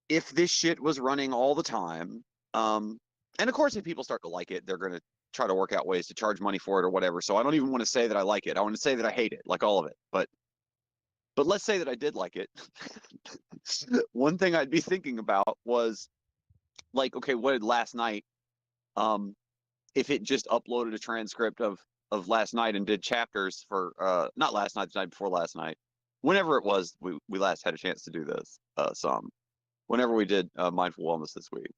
if this shit was running all the time, and of course, if people start to like it, they're going to try to work out ways to charge money for it or whatever. So I don't even want to say that I like it. I want to say that I hate it, like all of it. But let's say that I did like it. One thing I'd be thinking about was, like, okay, what did last night? If it just uploaded a transcript of last night and did chapters for not last night, the night before last night, whenever it was we last had a chance to do this, whenever we did mindful wellness this week,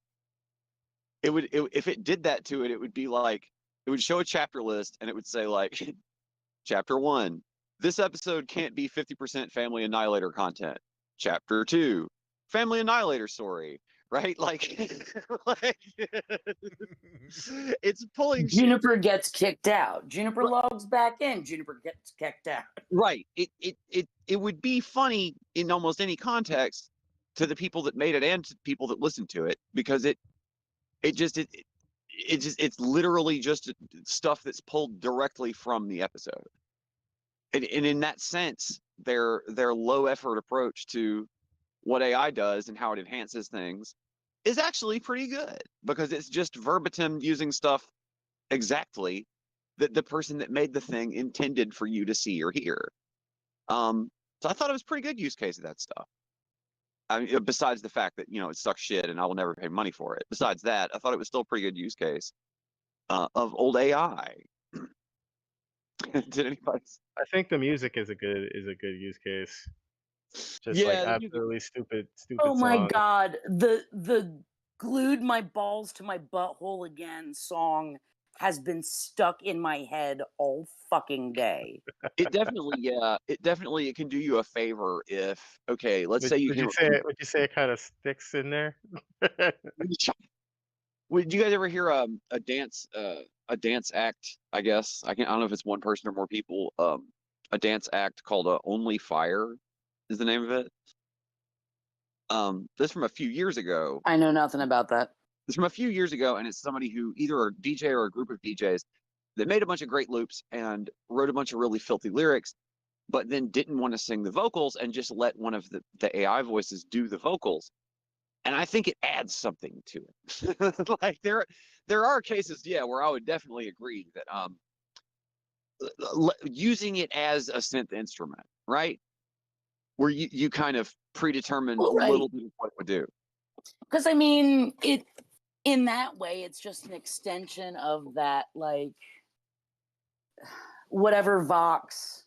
if it did that to it, it would be like, it would show a chapter list and it would say like chapter 1, this episode can't be 50% Family Annihilator content. Chapter 2, Family Annihilator story. Right, like, like it's pulling Juniper gets kicked out. Juniper logs back in. Juniper gets kicked out. Right. It would be funny in almost any context to the people that made it and to people that listened to it, because it's literally just stuff that's pulled directly from the episode. And in that sense, their low effort approach to what AI does and how it enhances things is actually pretty good, because it's just verbatim using stuff exactly that the person that made the thing intended for you to see or hear. So I thought it was a pretty good use case of that stuff. I mean, besides the fact that, it sucks shit and I will never pay money for it. Besides that, I thought it was still a pretty good use case of old AI. Did anybody? I think the music is a good use case. Just like Yeah, absolutely stupid Oh my songs. god, the glued my balls to my butthole again song has been stuck in my head all fucking day. it definitely it can do you a favor if, okay, let's say Would you say it kind of sticks in there? Would you guys ever hear a dance act? I guess I don't know if it's one person or more people. A dance act called "Only Fire" is the name of it. This from a few years ago. I know nothing about that. This from a few years ago, and it's somebody who either a DJ or a group of DJs that made a bunch of great loops and wrote a bunch of really filthy lyrics, but then didn't want to sing the vocals and just let one of the AI voices do the vocals. And I think it adds something to it. Like there are cases, yeah, where I would definitely agree that using it as a synth instrument, right, where you kind of predetermine a little bit of what it would do. Because I mean, it in that way, it's just an extension of that, like, whatever Vox.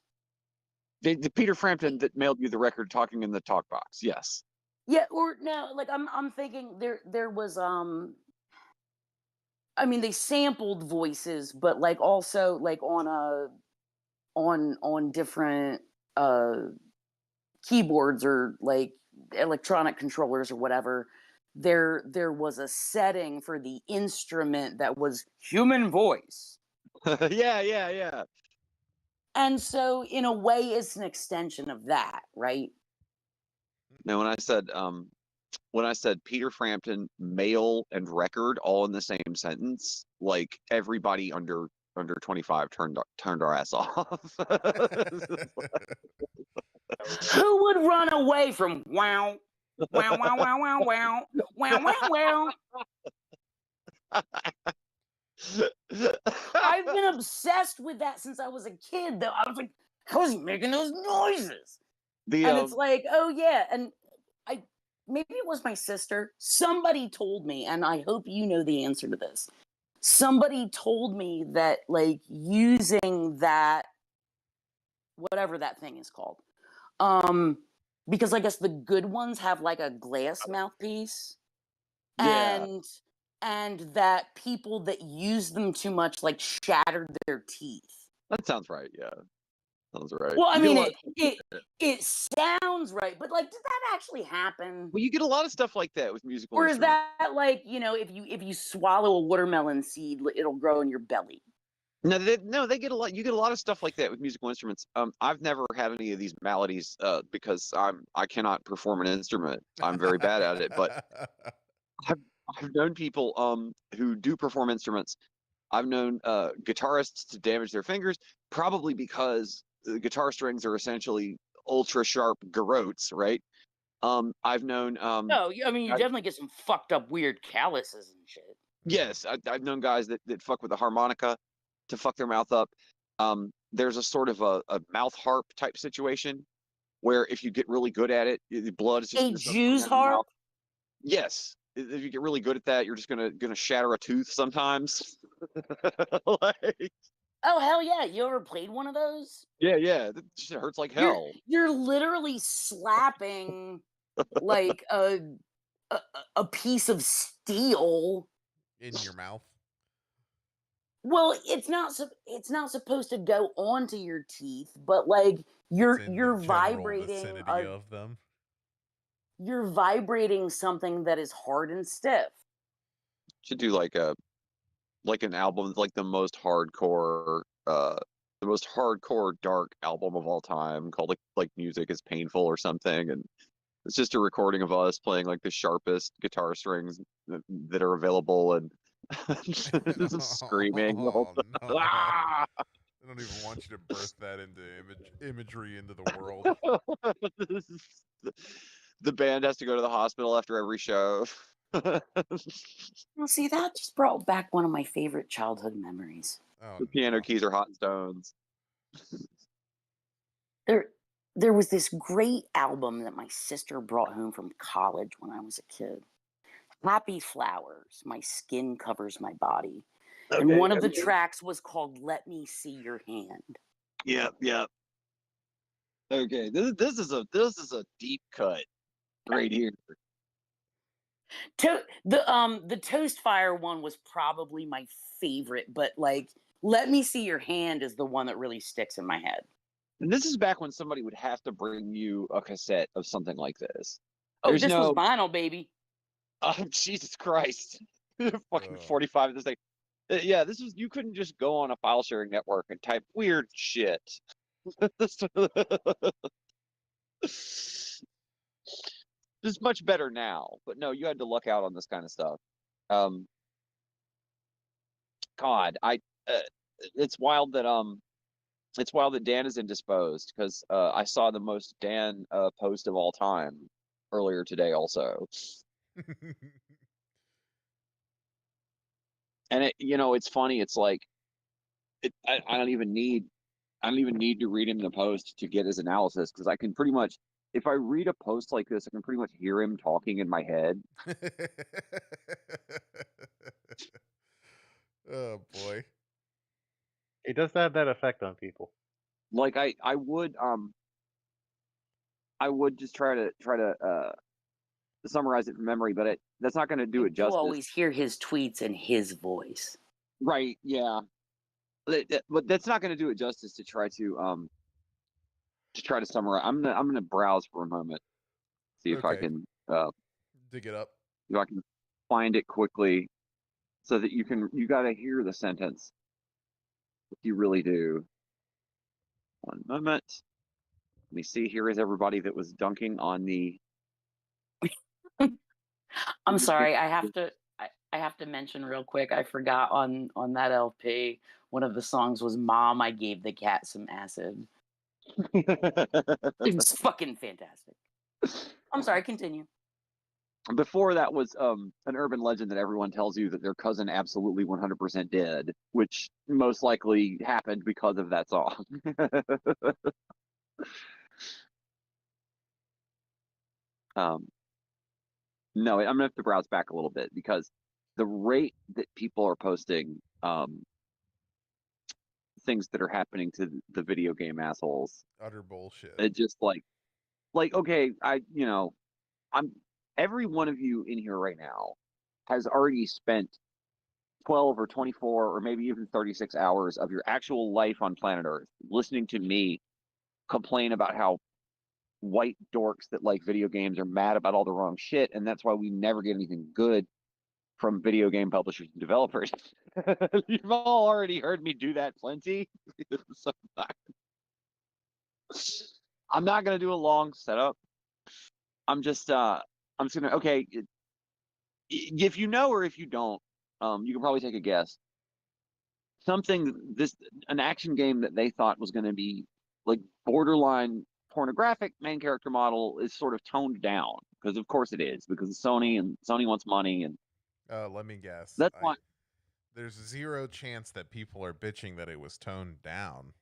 The Peter Frampton that mailed you the record talking in the talk box. Yes. Yeah, or no, like I'm thinking there was I mean they sampled voices, but like also like on different keyboards or like electronic controllers or whatever, there was a setting for the instrument that was human voice. Yeah. And so in a way it's an extension of that, right? Now when I said Peter Frampton, mail, and record all in the same sentence, like everybody under 25 turned our ass off. Who would run away from wow, wow, wow, wow, wow, wow, wow, wow, wow? I've been obsessed with that since I was a kid, though. I was like, how is he making those noises? And it's like, oh yeah, and maybe it was my sister. Somebody told me, and I hope you know the answer to this. Somebody told me that like using that, whatever that thing is called, because I guess the good ones have like a glass mouthpiece, Yeah. and that people that use them too much like shattered their teeth. That sounds right. Yeah. Sounds right. Well, I You get a mean, lot it sounds right, but like, did that actually happen? Well, you get a lot of stuff like that with musical Or is instruments. that like, you know, if you swallow a watermelon seed, it'll grow in your belly? No, they get a lot. You get a lot of stuff like that with musical instruments. I've never had any of these maladies because I cannot perform an instrument. I'm very bad at it. But I've known people who do perform instruments. I've known guitarists to damage their fingers, probably because the guitar strings are essentially ultra sharp garrotes, right? I've known No, I mean, you definitely get some fucked up weird calluses and shit. yes, I've known guys that fuck with the harmonica to fuck their mouth up. There's a sort of a mouth harp type situation where if you get really good at it, the blood is just A gonna start coming Jew's out of your mouth. harp? Yes, if you get really good at that, you're just gonna shatter a tooth sometimes. Like, Oh hell yeah! You ever played one of those? yeah, it just hurts like hell. You're literally slapping like a piece of steel in your mouth. Well, it's not supposed to go onto your teeth, but like you're It's in you're the general vibrating vicinity of them. you're vibrating something that is hard and stiff. Should do like an album like the most hardcore dark album of all time called like Music is Painful or something, and it's just a recording of us playing like the sharpest guitar strings that are available and just screaming. Oh, no. Ah! I don't even want you to birth that into imagery into the world. The band has to go to the hospital after every show. Well, see, that just brought back one of my favorite childhood memories. Oh, The piano no. keys are hot stones. There was this great album that my sister brought home from college when I was a kid. Happy Flowers, My Skin Covers My Body. And one of the tracks was called Let Me See Your Hand. Yep. Okay, this is a deep cut right here. The Toast Fire one was probably my favorite, but like Let Me See Your Hand is the one that really sticks in my head. And this is back when somebody would have to bring you a cassette of something like this. Oh, this was vinyl, baby. Oh, Jesus Christ. Fucking 45 of this thing. Yeah, you couldn't just go on a file sharing network and type weird shit. This is much better now, but no, you had to look out on this kind of stuff. God, it's wild that Dan is indisposed because I saw the most Dan post of all time earlier today also. And it's funny. It's like I don't even need to read him the post to get his analysis because I can pretty much, if I read a post like this, I can pretty much hear him talking in my head. Oh boy. He does have that effect on people. Like I would just try to summarize it from memory, but that's not going to do it You justice. always hear his tweets in his voice. Right? Yeah. But that's not going to do it justice to try to summarize. I'm gonna browse for a moment, see if I Okay. can Dig it up. if I can find it quickly, so that you got to hear the sentence. If you really do. One moment. Let me see. Here is everybody that was dunking on the. I'm sorry, I have to mention real quick. I forgot on that LP, one of the songs was "Mom, I Gave the Cat Some Acid." It was fucking fantastic. I'm sorry, continue. Before that was an urban legend that everyone tells you that their cousin absolutely 100% did, which most likely happened because of that song. No, I'm gonna have to browse back a little bit because the rate that people are posting things that are happening to the video game assholes, Utter bullshit. it just like okay, I'm every one of you in here right now has already spent 12 or 24 or maybe even 36 hours of your actual life on planet Earth listening to me complain about how white dorks that like video games are mad about all the wrong shit, and that's why we never get anything good from video game publishers and developers. You've all already heard me do that plenty. So I'm not gonna do a long setup. I'm just gonna okay. If you know or if you don't, you can probably take a guess. An action game that they thought was going to be like borderline pornographic main character model is sort of toned down because of course it is, because it's Sony and Sony wants money, and Let me guess. that's why. There's zero chance that people are bitching that it was toned down.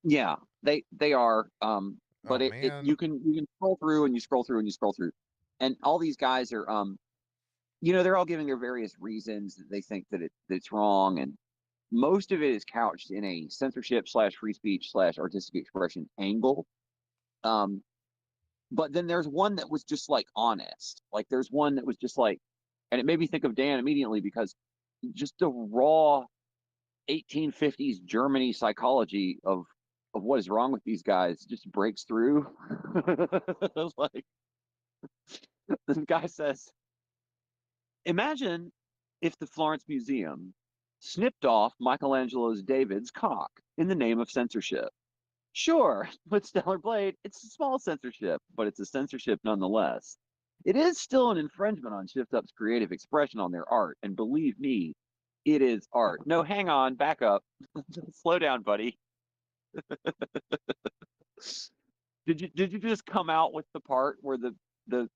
Yeah, they are. But Oh, you can scroll through and you scroll through and you scroll through, and all these guys are they're all giving their various reasons that they think that it's wrong, and most of it is couched in a censorship / free speech / artistic expression angle. But then there's one that was just like honest. Like there's one that was just like, and it made me think of Dan immediately because just the raw 1850s Germany psychology of what is wrong with these guys just breaks through. Like this guy says, imagine if the Florence Museum snipped off Michelangelo's David's cock in the name of censorship. Sure, with Stellar Blade, it's a small censorship, but it's a censorship nonetheless. It is still an infringement on Shift Up's creative expression on their art, and believe me, it is art. No, hang on, back up. Slow down, buddy. Did you just come out with the part where the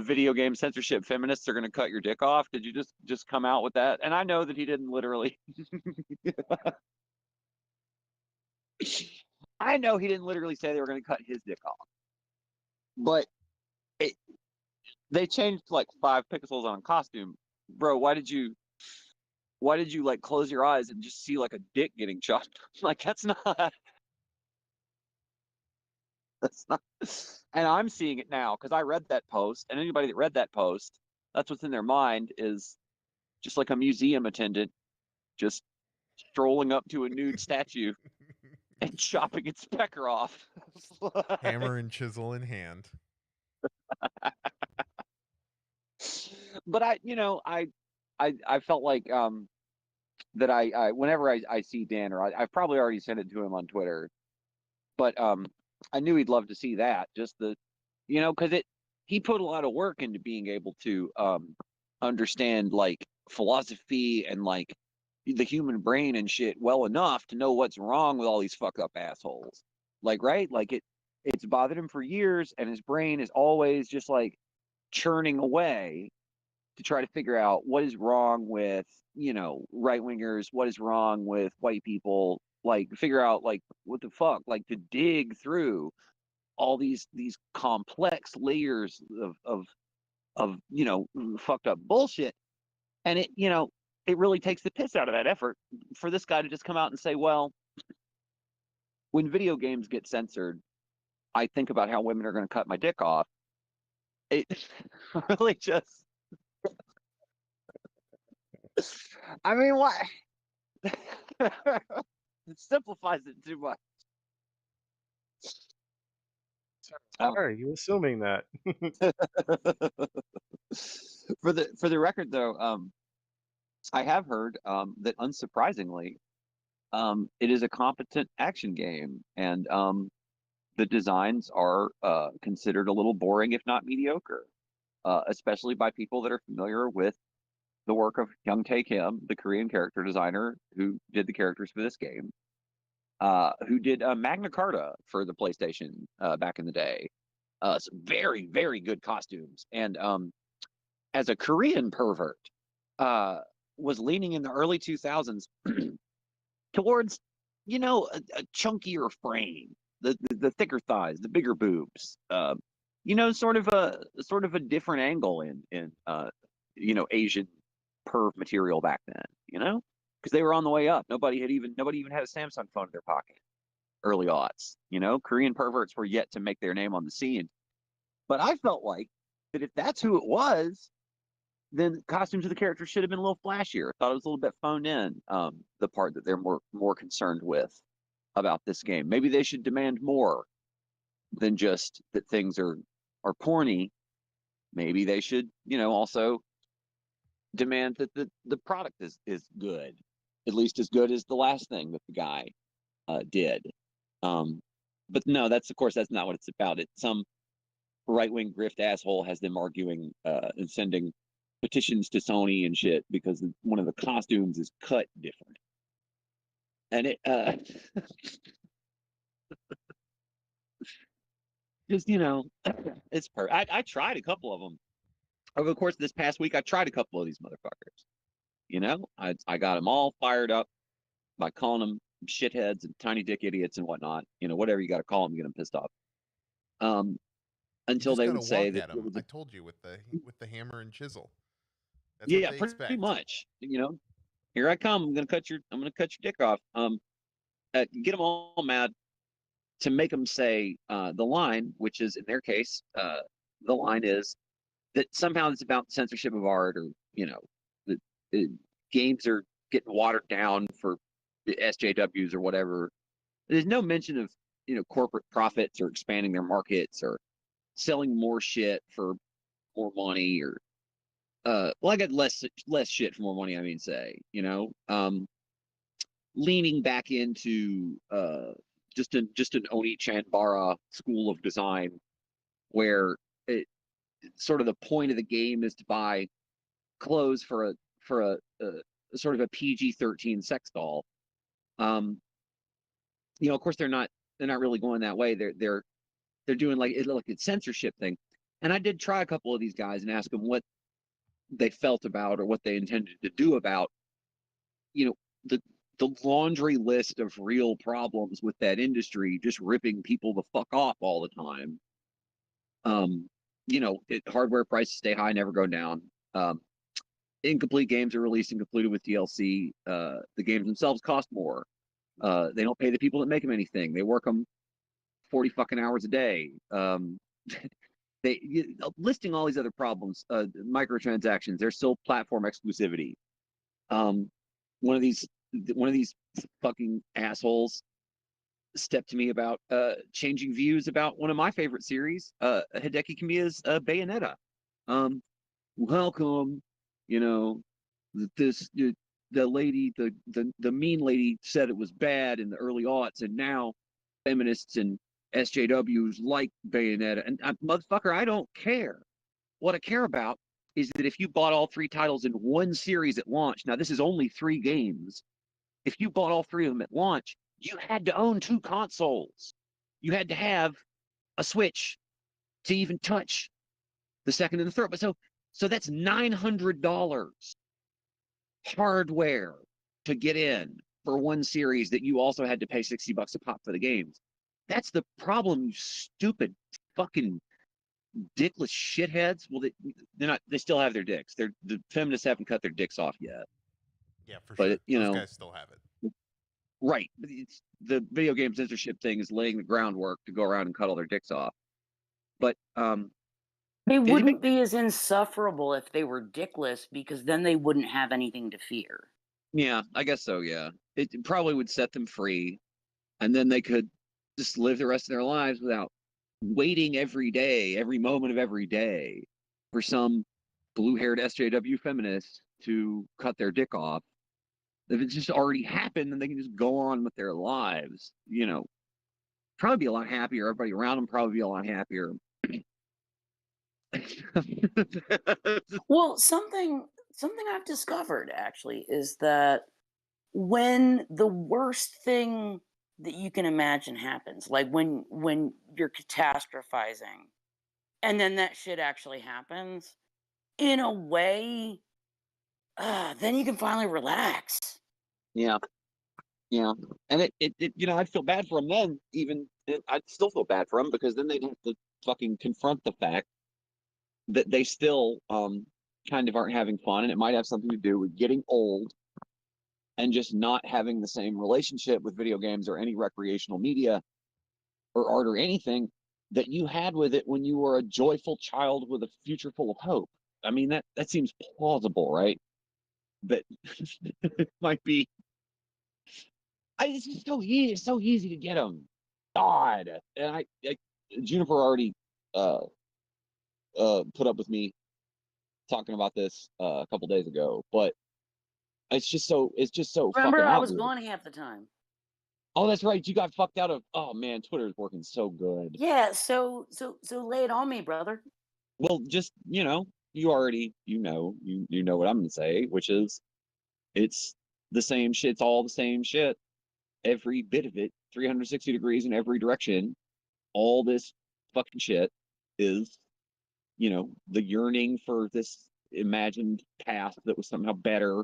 video game censorship feminists are going to cut your dick off? Did you just come out with that? And I know that he didn't literally. I know he didn't literally say they were going to cut his dick off, but they changed like 5 pixels on costume, bro. Why did you like close your eyes and just see like a dick getting chopped? Like that's not. And I'm seeing it now because I read that post, and anybody that read that post, that's what's in their mind is just like a museum attendant just strolling up to a nude statue and chopping its pecker off. Hammer and chisel in hand. But I felt like that I whenever I see Dan, or I've probably already sent it to him on Twitter, but I knew he'd love to see that, just because he put a lot of work into being able to understand like philosophy and like the human brain and shit well enough to know what's wrong with all these fucked up assholes. Like, right? Like it's bothered him for years, and his brain is always just like churning away to try to figure out what is wrong with, right wingers, what is wrong with white people, like figure out like what the fuck, like to dig through all these complex layers of fucked up bullshit. And it really takes the piss out of that effort for this guy to just come out and say, well, when video games get censored, I think about how women are going to cut my dick off. It really just, I mean, what? It simplifies it too much. Why are you assuming that? For the record, though, I have heard that unsurprisingly, it is a competent action game, and the designs are considered a little boring, if not mediocre, especially by people that are familiar with the work of Hyung Tae Kim, the Korean character designer who did the characters for this game, who did Magna Carta for the PlayStation back in the day. Some very, very good costumes. And as a Korean pervert, was leaning in the early 2000s towards, you know, a chunkier frame, the thicker thighs, the bigger boobs, you know, sort of a different angle in you know, Asian perv material back then, you know, because they were on the way up. Nobody even had a Samsung phone in their pocket. Early aughts, you know, Korean perverts were yet to make their name on the scene. But I felt like that if that's who it was, then costumes of the characters should have been a little flashier. I thought it was a little bit phoned in, the part that they're more concerned with about this game. Maybe they should demand more than just that things are porny. Maybe they should, you know, also demand that the product is good, at least as good as the last thing that the guy did. But no, that's not what it's about. It's some right-wing grift asshole has them arguing and sending petitions to Sony and shit because one of the costumes is cut different. And it just, you know, it's I tried a couple of them. Over the course of this past week, I tried a couple of these motherfuckers. You know, I got them all fired up by calling them shitheads and tiny dick idiots and whatnot. You know, whatever you got to call them, get them pissed off. Until they would say that I told you with the hammer and chisel. That's yeah, what they expect. Pretty much. You know, here I come. I'm gonna cut your dick off. Get them all mad to make them say the line, which is in their case, the line is that somehow it's about censorship of art, or you know, the games are getting watered down for the SJWs or whatever. There's no mention of, you know, corporate profits or expanding their markets or selling more shit for more money, or well, I got less shit for more money, I mean, say, you know, leaning back into just an Oni Chanbara school of design, where sort of the point of the game is to buy clothes for a sort of a PG-13 sex doll. You know, of course they're not really going that way. They're doing like a censorship thing. And I did try a couple of these guys and ask them what they felt about or what they intended to do about, you know, the laundry list of real problems with that industry, just ripping people the fuck off all the time. You know, hardware prices stay high, never go down. Incomplete games are released and completed with DLC. The games themselves cost more. They don't pay the people that make them anything. They work them 40 fucking hours a day. Listing all these other problems, microtransactions, there's still platform exclusivity. One of these fucking assholes stepped to me about changing views about one of my favorite series, Hideki Kamiya's Bayonetta. Welcome, you know, the lady, the mean lady said it was bad in the early aughts, and now feminists and SJWs like Bayonetta. And motherfucker, I don't care. What I care about is that if you bought all 3 titles in one series at launch, now this is only 3 games. If you bought all 3 of them at launch, you had to own 2 consoles. You had to have a Switch to even touch the second and the third. But so that's $900 hardware to get in for one series that you also had to pay $60 a pop for the games. That's the problem, you stupid fucking dickless shitheads. Well, they're not. They still have their dicks. The feminists haven't cut their dicks off yet. Yeah, for But sure. you Those know, guys still have it. right? The video game censorship thing is laying the groundwork to go around and cut all their dicks off. But They did you make? wouldn't be as insufferable if they were dickless because then they wouldn't have anything to fear. Yeah, I guess so. Yeah, it probably would set them free, and then they could just live the rest of their lives without waiting every day, every moment of every day, for some blue-haired SJW feminist to cut their dick off. If it's just already happened, then they can just go on with their lives. You know, probably be a lot happier. Everybody around them probably be a lot happier. Well, something I've discovered actually is that when the worst thing that you can imagine happens, like when you're catastrophizing and then that shit actually happens, in a way, then you can finally relax. Yeah, yeah, and it you know, I'd feel bad for them then. Even I'd still feel bad for them because then they'd have to fucking confront the fact that they still kind of aren't having fun, and it might have something to do with getting old and just not having the same relationship with video games or any recreational media or art or anything that you had with it when you were a joyful child with a future full of hope. I mean, that seems plausible, right? But it might be. It's just so easy to get them. God, and I Juniper already uh put up with me talking about this a couple days ago, but it's just so Remember, fucking I was obvious. gone half the time. Oh, that's right. You got fucked out of. Oh man, Twitter is working so good. Yeah, so lay it on me, brother. Well, just you already you know what I'm gonna say, which is it's the same shit. It's all the same shit. Every bit of it, 360 degrees in every direction. All this fucking shit is, the yearning for this imagined past that was somehow better.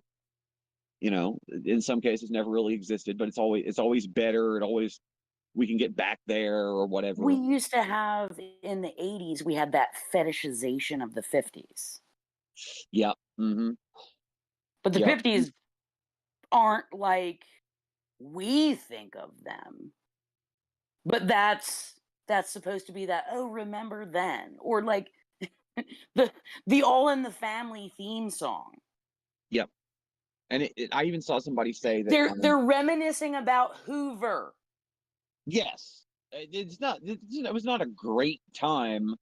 In some cases never really existed, but it's always better. We can get back there or whatever. We used to have in the 80s, we had that fetishization of the 50s. Yeah. Mm-hmm. But the Yep. 50s aren't like we think of them. But that's supposed to be that, oh, remember then, or like the All in the Family theme song. Yep. And I even saw somebody say that They're reminiscing about Hoover. yes, it was not a great time.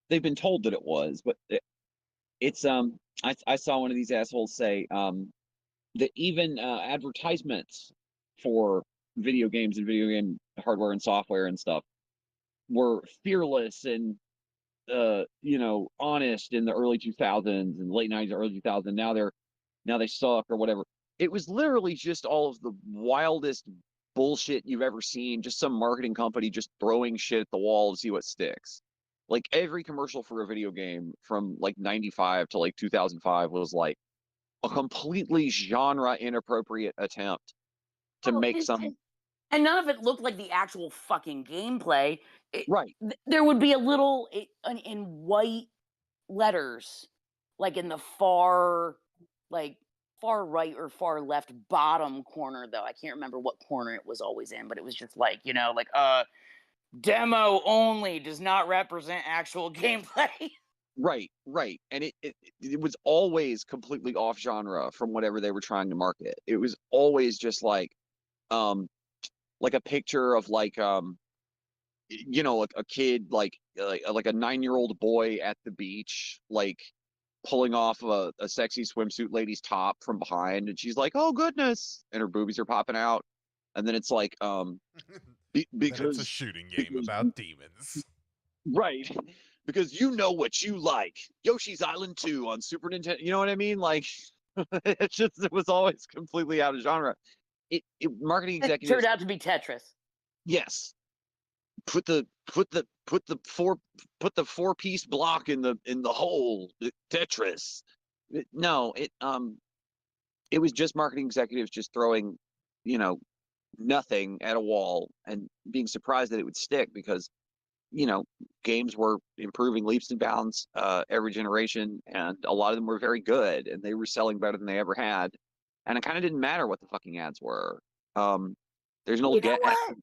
They've been told that it was, but it's I saw one of these assholes say that even advertisements for video games and video game hardware and software and stuff were fearless and honest in the early 2000s and late 90s, early 2000s. Now they suck or whatever. It was literally just all of the wildest bullshit you've ever seen. Just some marketing company just throwing shit at the wall to see what sticks. Like every commercial for a video game from like 95 to like 2005 was like a completely genre inappropriate attempt to make some. And none of it looked like the actual fucking gameplay. Right. There would be a little in white letters, like in the far right or far left bottom corner, though. I can't remember what corner it was always in, but it was just like, demo only, does not represent actual gameplay. Right. And it was always completely off genre from whatever they were trying to market. It was always just like a picture of like a kid like a 9-year-old boy at the beach, like pulling off a sexy swimsuit lady's top from behind, and she's like, "Oh goodness," and her boobies are popping out, and then it's like because it's a shooting game about demons. Right. Because you know what you like. Yoshi's Island 2 on Super Nintendo. You know what I mean? Like it was always completely out of genre. Marketing It executives turned out to be Tetris. yes. Put the 4-piece block in the hole. Tetris. No, it was just marketing executives just throwing, nothing at a wall and being surprised that it would stick because games were improving leaps and bounds every generation, and a lot of them were very good, and they were selling better than they ever had. and it kind of didn't matter what the fucking ads were. There's an You old know what?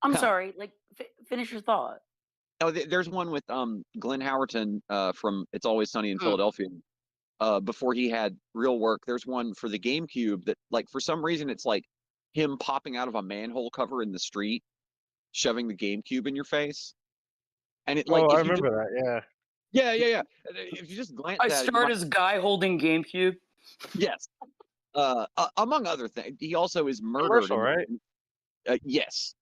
I'm Huh. sorry. Like, finish your thought. Oh, there's one with Glenn Howerton from It's Always Sunny in Hmm. Philadelphia. Before he had real work, there's one for the GameCube that, like, for some reason, it's like him popping out of a manhole cover in the street, shoving the GameCube in your face, and it like Oh, I if you just remember that. yeah. If you just glance I at it, you start might as guy holding GameCube. yes. Among other things, he also is murdered Commercial, in right? yes.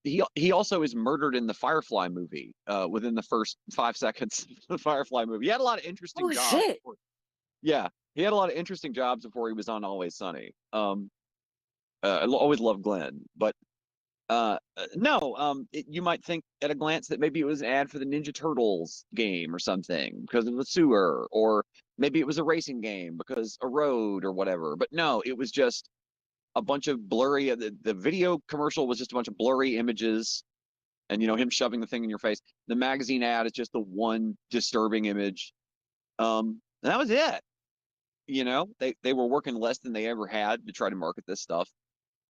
He also is murdered in the Firefly movie within the first 5 seconds of the Firefly movie. He had a lot of interesting Oh jobs. shit! Yeah, he had a lot of interesting jobs before he was on Always Sunny. Always loved Glenn, but no, you might think at a glance that maybe it was an ad for the Ninja Turtles game or something because of the sewer, or maybe it was a racing game because a road or whatever. But no, it was just a bunch of blurry. The video commercial was just a bunch of blurry images, and him shoving the thing in your face. The magazine ad is just the one disturbing image. And that was it. They were working less than they ever had to try to market this stuff,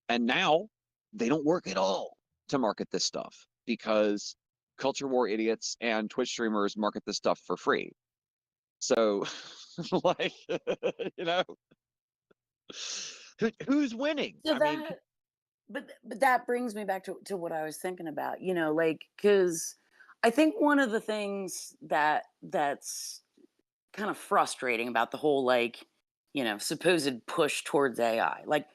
and now they don't work at all to market this stuff because culture war idiots and Twitch streamers market this stuff for free. So, like, you know, who's winning? So I mean, but that brings me back to what I was thinking about. Like, because I think one of the things that's kind of frustrating about the whole, like, supposed push towards AI, like,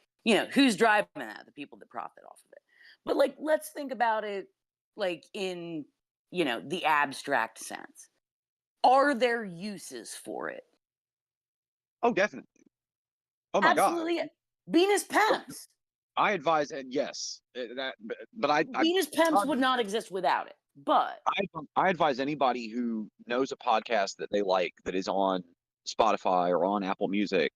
who's driving that? The people that profit off of it. But, like, let's think about it, like, in the abstract sense. Are there uses for it? oh, definitely. Oh my God. Absolutely. Venus Pimps. I advise, and yes, but I Venus Pimps would not exist without it. But I advise anybody who knows a podcast that they like that is on Spotify or on Apple Music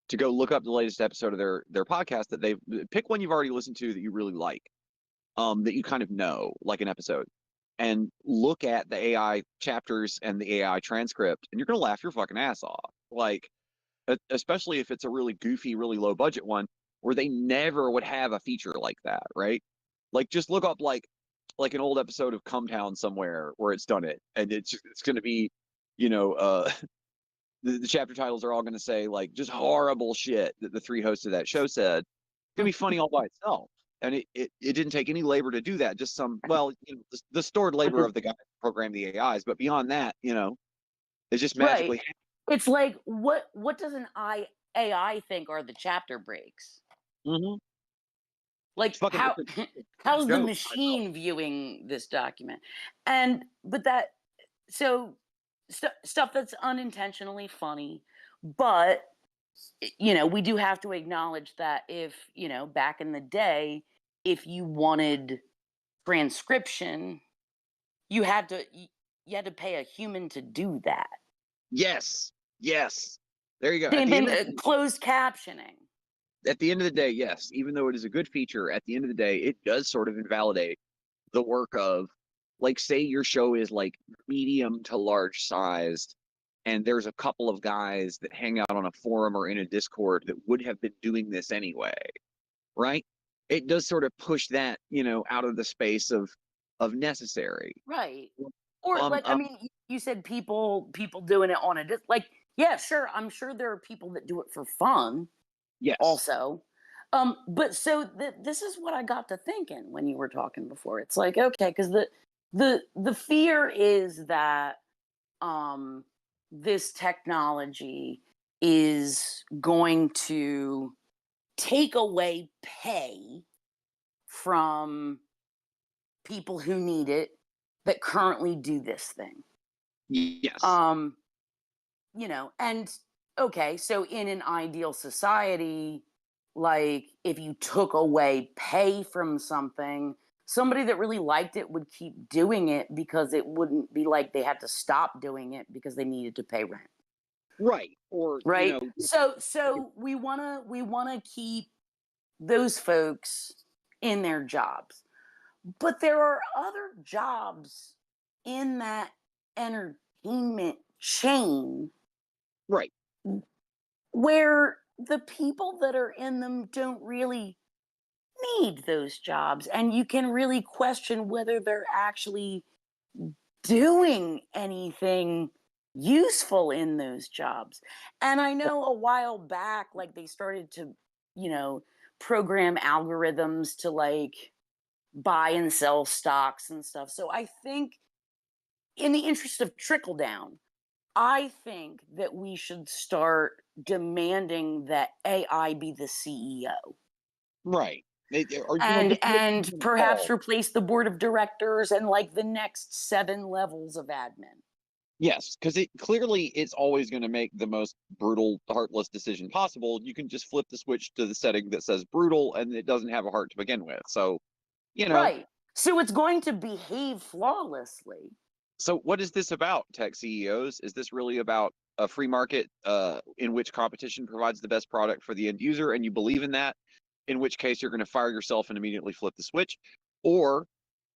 to go look up the latest episode of their podcast that they've pick one you've already listened to that you really like, that you kind of know, like an episode, and look at the AI chapters and the AI transcript, and you're gonna laugh your fucking ass off. Like, especially if it's a really goofy, really low budget one where they never would have a feature like that, right? Like, just look up like an old episode of Come Town somewhere where it's done it, and it's going to be, the chapter titles are all going to say like just horrible shit that the three hosts of that show said. It's going to be funny all by itself, and it didn't take any labor to do that. Just some, well, the stored labor of the guy who programmed the AIs, but beyond that, it's just magically. right. It's like, what does an AI think are the chapter breaks? Mm-hmm. Like, how's the machine viewing this document? But that, so stuff that's unintentionally funny, but we do have to acknowledge that if back in the day, if you wanted transcription, you had to pay a human to do that. Yes. There you go. Same thing, closed captioning. At the end of the day, yes, even though it is a good feature, at the end of the day, it does sort of invalidate the work of, like, say your show is like medium to large sized, and there's a couple of guys that hang out on a forum or in a Discord that would have been doing this anyway, right? It does sort of push that, out of the space of necessary. Right. Or I mean, you said people doing it on like, yeah, sure. I'm sure there are people that do it for fun. Yes. Also. But so this is what I got to thinking when you were talking before. It's like, okay, because the fear is that this technology is going to take away pay from people who need it that currently do this thing. Yes. And okay, so in an ideal society, like, if you took away pay from something, somebody that really liked it would keep doing it because it wouldn't be like they had to stop doing it because they needed to pay rent. Right. Or right. So we wanna keep those folks in their jobs. But there are other jobs in that entertainment chain, right, where the people that are in them don't really need those jobs, and you can really question whether they're actually doing anything useful in those jobs. And I know a while back, like they started to, you know, program algorithms to like buy and sell stocks and stuff. So I think, in the interest of trickle down, I think that we should start demanding that AI be the CEO. Right. And perhaps replace the board of directors and like the next 7 levels of admin. Yes, because it's always going to make the most brutal, heartless decision possible. You can just flip the switch to the setting that says brutal, and it doesn't have a heart to begin with. So, Right. So it's going to behave flawlessly. So what is this about, tech CEOs? Is this really about a free market in which competition provides the best product for the end user, and you believe in that? In which case you're going to fire yourself and immediately flip the switch? Or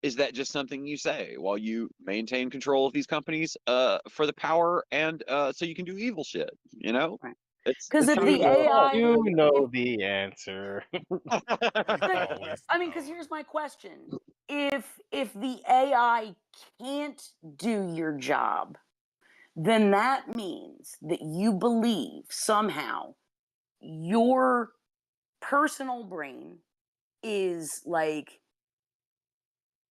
is that just something you say while you maintain control of these companies for the power and so you can do evil shit? Right. It's Because if kind the of AI, You know the answer. I mean, because here's my question: if the AI can't do your job, then that means that you believe somehow your personal brain is like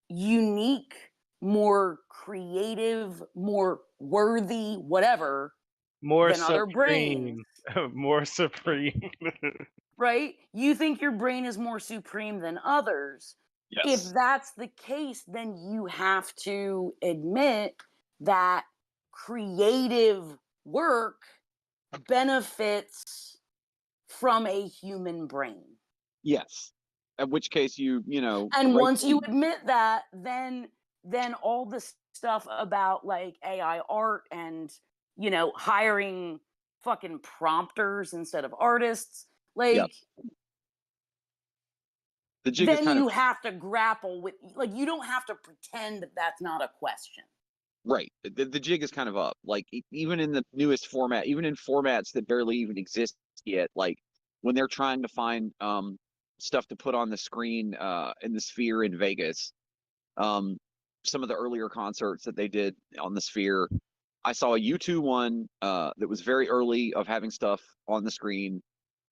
unique, more creative, more worthy, whatever, More than other brains. supreme. More supreme. Right? You think your brain is more supreme than others. If Yes. that's the case, then you have to admit that creative work benefits from a human brain. Yes. In which case And once you admit that, then all the stuff about like AI art and hiring fucking prompters instead of artists, like the jig is then you have to grapple with, like, you don't have to pretend that that's not a question. Right. The jig is kind of up. Like even in the newest format, even in formats that barely even exist yet, like when they're trying to find stuff to put on the screen in the Sphere in Vegas, some of the earlier concerts that they did on the Sphere, I saw a U2 one that was very early of having stuff on the screen,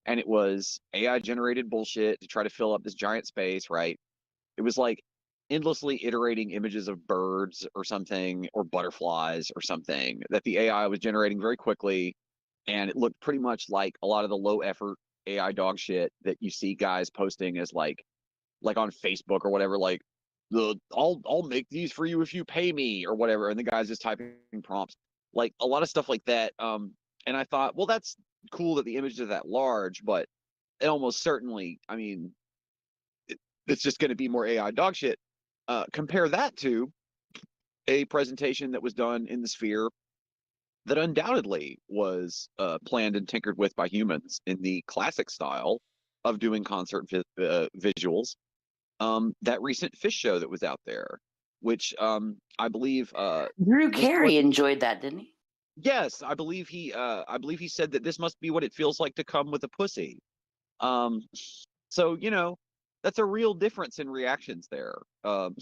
and it was AI generated bullshit to try to fill up this giant space, right? It was like endlessly iterating images of birds or something, or butterflies or something that the AI was generating very quickly, and it looked pretty much like a lot of the low effort AI dog shit that you see guys posting as like on Facebook or whatever, like I'll make these for you if you pay me or whatever, and the guy's just typing prompts, like a lot of stuff like that. And I thought, well, that's cool that the images are that large, but it almost certainly, I mean, it's just going to be more AI dog shit. Compare that to a presentation that was done in the Sphere that undoubtedly was planned and tinkered with by humans in the classic style of doing concert visuals. That recent Fish show that was out there, which I believe Drew Carey enjoyed that, didn't he? Yes, I believe he said that this must be what it feels like to come with a pussy. So that's a real difference in reactions there. The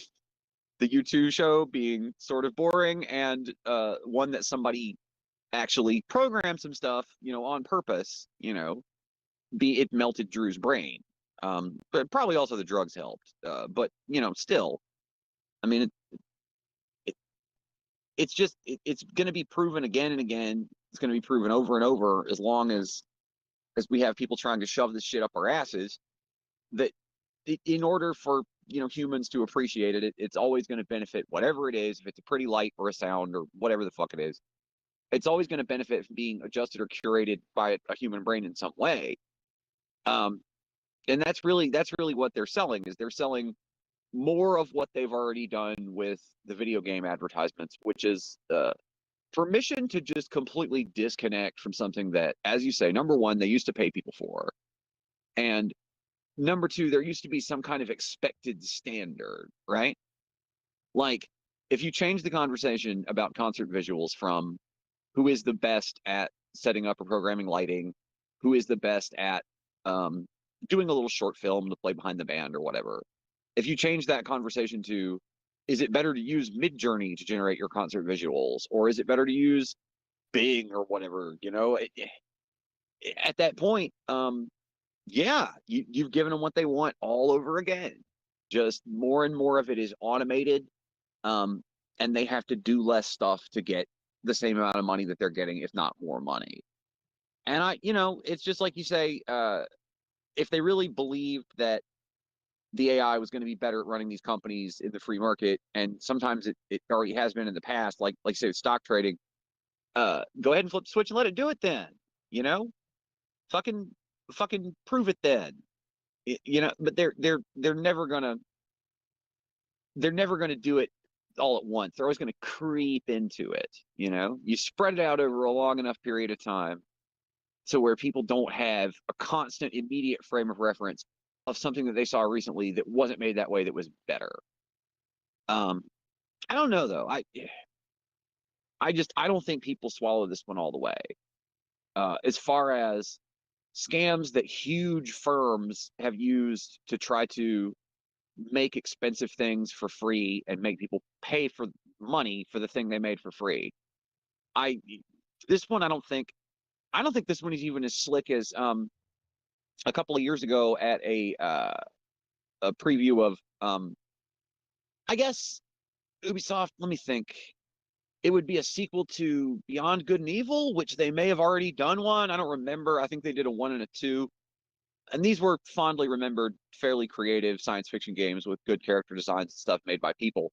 U2 show being sort of boring, and one that somebody actually programmed some stuff, on purpose, be it melted Drew's brain. But probably also the drugs helped. But still, I mean, it's just it's going to be proven again and again. It's going to be proven over and over as long as we have people trying to shove this shit up our asses. That in order for humans to appreciate it, it's always going to benefit whatever it is. If it's a pretty light or a sound or whatever the fuck it is, it's always going to benefit from being adjusted or curated by a human brain in some way. And that's really what they're selling. Is they're selling more of what they've already done with the video game advertisements, which is permission to just completely disconnect from something that, as you say, number one, they used to pay people for, and number two, there used to be some kind of expected standard, right? Like, if you change the conversation about concert visuals from who is the best at setting up or programming lighting who is the best at doing a little short film to play behind the band or whatever. If you change that conversation to, is it better to use Midjourney to generate your concert visuals, or is it better to use Bing or whatever? At that point, yeah, you've given them what they want all over again. Just more and more of it is automated, and they have to do less stuff to get the same amount of money that they're getting, if not more money. And it's just like you say, if they really believed that the AI was going to be better at running these companies in the free market, and sometimes it already has been in the past, like say with stock trading, go ahead and flip the switch and let it do it then. Fucking prove it then. But they're never gonna do it all at once. They're always gonna creep into it. You spread it out over a long enough period of time so where people don't have a constant immediate frame of reference of something that they saw recently that wasn't made that way that was better. I don't know though. I don't think people swallow this one all the way. As far as scams that huge firms have used to try to make expensive things for free and make people pay for money for the thing they made for free. This one I don't think this one is even as slick as a couple of years ago at a preview of I guess Ubisoft, let me think. It would be a sequel to Beyond Good and Evil, which they may have already done one. I don't remember. I think they did a 1 and a 2. And these were fondly remembered, fairly creative science fiction games with good character designs and stuff made by people.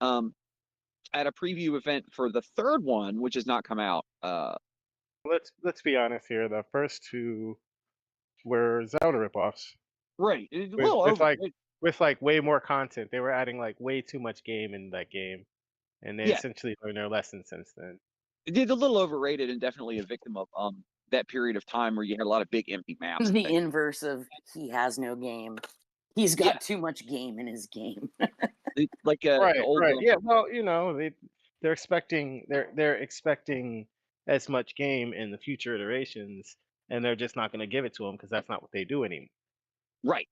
At a preview event for the third one, which has not come out. Let's be honest here. The first two were Zelda ripoffs. Right. With way more content. They were adding way too much game in that game. And they essentially learned their lesson since then. It's a little overrated and definitely a victim of that period of time where you had a lot of big empty maps. The inverse of he has no game. He's got too much game in his game. Right. Yeah. Well, they're expecting as much game in the future iterations, and they're just not going to give it to them because that's not what they do anymore. Right.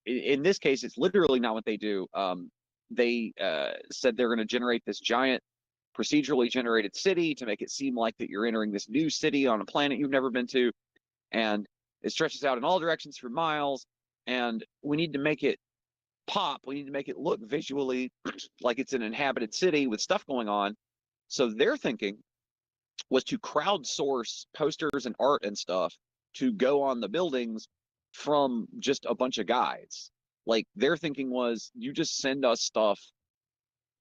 In this case, it's literally not what they do. They said they're going to generate this giant procedurally generated city to make it seem like that you're entering this new city on a planet you've never been to, and it stretches out in all directions for miles, and we need to make it pop. We need to make it look visually like it's an inhabited city with stuff going on. So their thinking was to crowdsource posters and art and stuff to go on the buildings from just a bunch of guides. Like their thinking was, you just send us stuff,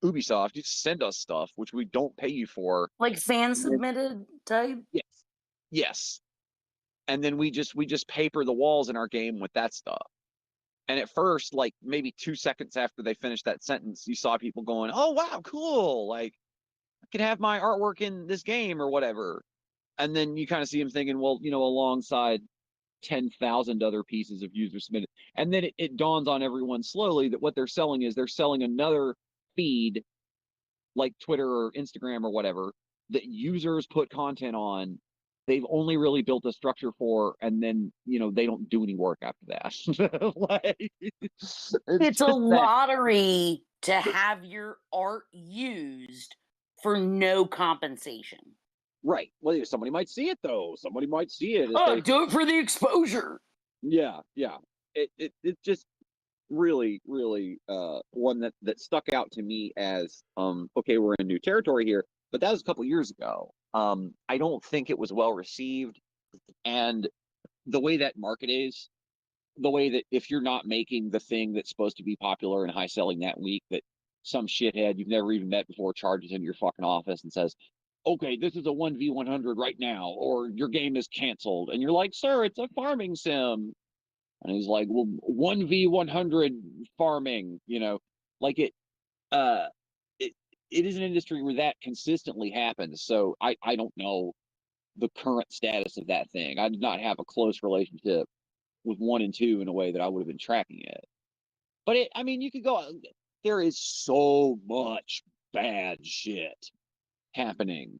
Ubisoft, you send us stuff which we don't pay you for. Like fan submitted type? Yes. And then we just paper the walls in our game with that stuff. And at first, like maybe 2 seconds after they finished that sentence, you saw people going, "Oh wow, cool! Like I could have my artwork in this game or whatever." And then you kind of see them thinking, well, alongside 10,000 other pieces of user submitted. And then it dawns on everyone slowly that what they're selling is they're selling another feed like Twitter or Instagram or whatever that users put content on. They've only really built a structure for, and then, they don't do any work after that. It's a lottery to have your art used for no compensation. Right. Well, somebody might see it though. Somebody might see it. Do it for the exposure. Yeah. It's just really, really one that stuck out to me as okay, we're in new territory here. But that was a couple years ago. I don't think it was well received, and the way that market is, the way that if you're not making the thing that's supposed to be popular and high selling that week, that some shithead you've never even met before charges into your fucking office and says, okay, this is a 1v100 right now, or your game is canceled. And you're like, sir, it's a farming sim. And he's like, well, 1v100 farming, like it is an industry where that consistently happens. So I don't know the current status of that thing. I did not have a close relationship with 1 and 2 in a way that I would have been tracking it. But you could go, there is so much bad shit happening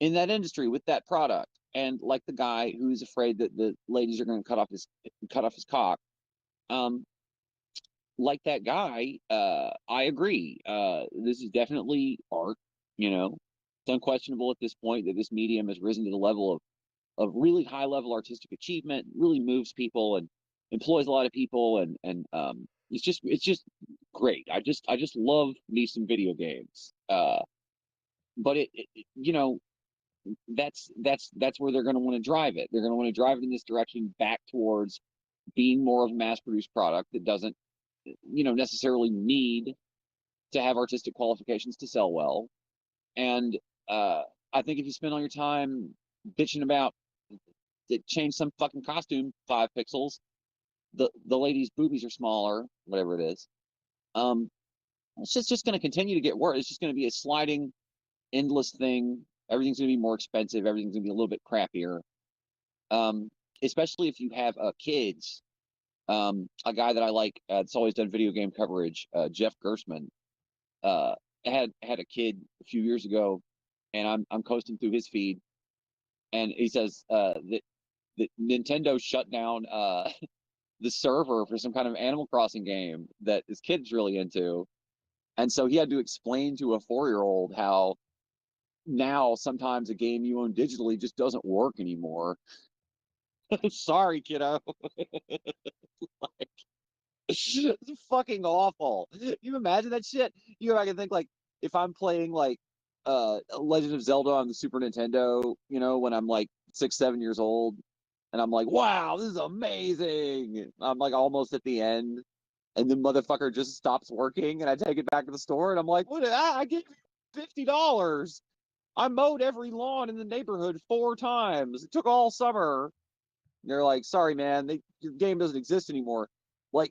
in that industry with that product. and like the guy who's afraid that the ladies are going to cut off his cock. Like that guy, I agree. This is definitely art. It's unquestionable at this point that this medium has risen to the level of really high level artistic achievement, really moves people and employs a lot of people, and it's just great. I just love me some video games. But that's where they're going to want to drive it. They're going to want to drive it in this direction back towards being more of a mass produced product that doesn't necessarily need to have artistic qualifications to sell well. And I think if you spend all your time bitching about it, change some fucking costume 5 pixels, the lady's boobies are smaller, whatever it is. It's just going to continue to get worse. It's just going to be a sliding, endless thing. Everything's going to be more expensive. Everything's going to be a little bit crappier. Especially if you have kids. A guy that I like, that's always done video game coverage, Jeff Gersman, had a kid a few years ago, and I'm coasting through his feed, and he says that Nintendo shut down the server for some kind of Animal Crossing game that his kid's really into, and so he had to explain to a 4-year-old how now sometimes a game you own digitally just doesn't work anymore. Sorry, kiddo. Like, it's fucking awful. You imagine that shit? I can think, like, if I'm playing like Legend of Zelda on the Super Nintendo, when I'm like 6, 7 years old, and I'm like, wow, this is amazing. I'm like almost at the end, and the motherfucker just stops working, and I take it back to the store, and I'm like, what? I gave you $50. I mowed every lawn in the neighborhood 4 times. It took all summer. And they're like, sorry, man, your game doesn't exist anymore. Like,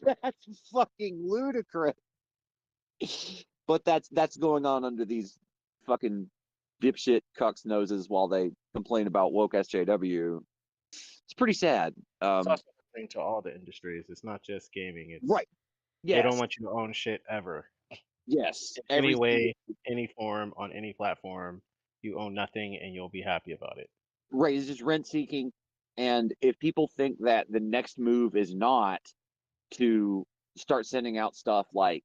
that's fucking ludicrous. But that's going on under these fucking dipshit cucks' noses while they complain about woke SJW. It's pretty sad. It's also a thing to all the industries. It's not just gaming. It's right. They don't Yes. want you to own shit ever. Yes. In any way, any form, on any platform, you own nothing and you'll be happy about it. Right. It's just rent seeking. And if people think that the next move is not to start sending out stuff like,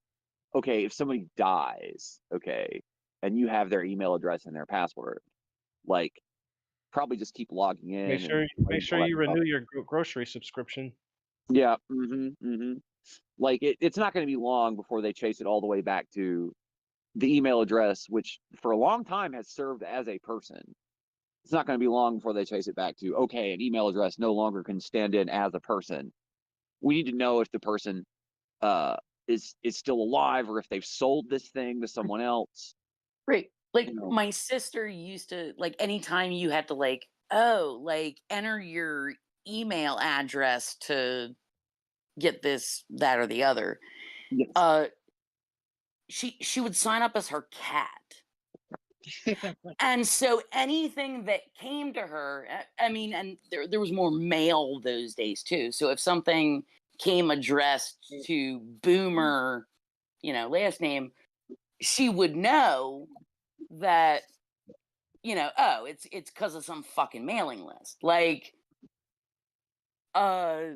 okay, if somebody dies, okay, and you have their email address and their password, like, probably just keep logging in. Make sure you renew your grocery subscription. Yeah. Like, it's not going to be long before they chase it all the way back to the email address, which for a long time has served as a person. It's not going to be long before they chase it back to, okay, an email address no longer can stand in as a person. We need to know if the person is still alive or if they've sold this thing to someone else. Right. Like, my sister used to, like, anytime you had to, like, enter your email address to get this, that, or the other. Yes. She would sign up as her cat. And so anything that came to her, I mean, and there was more mail those days too. So if something came addressed to Boomer, last name, she would know that, oh, it's because of some fucking mailing list. Like, yeah.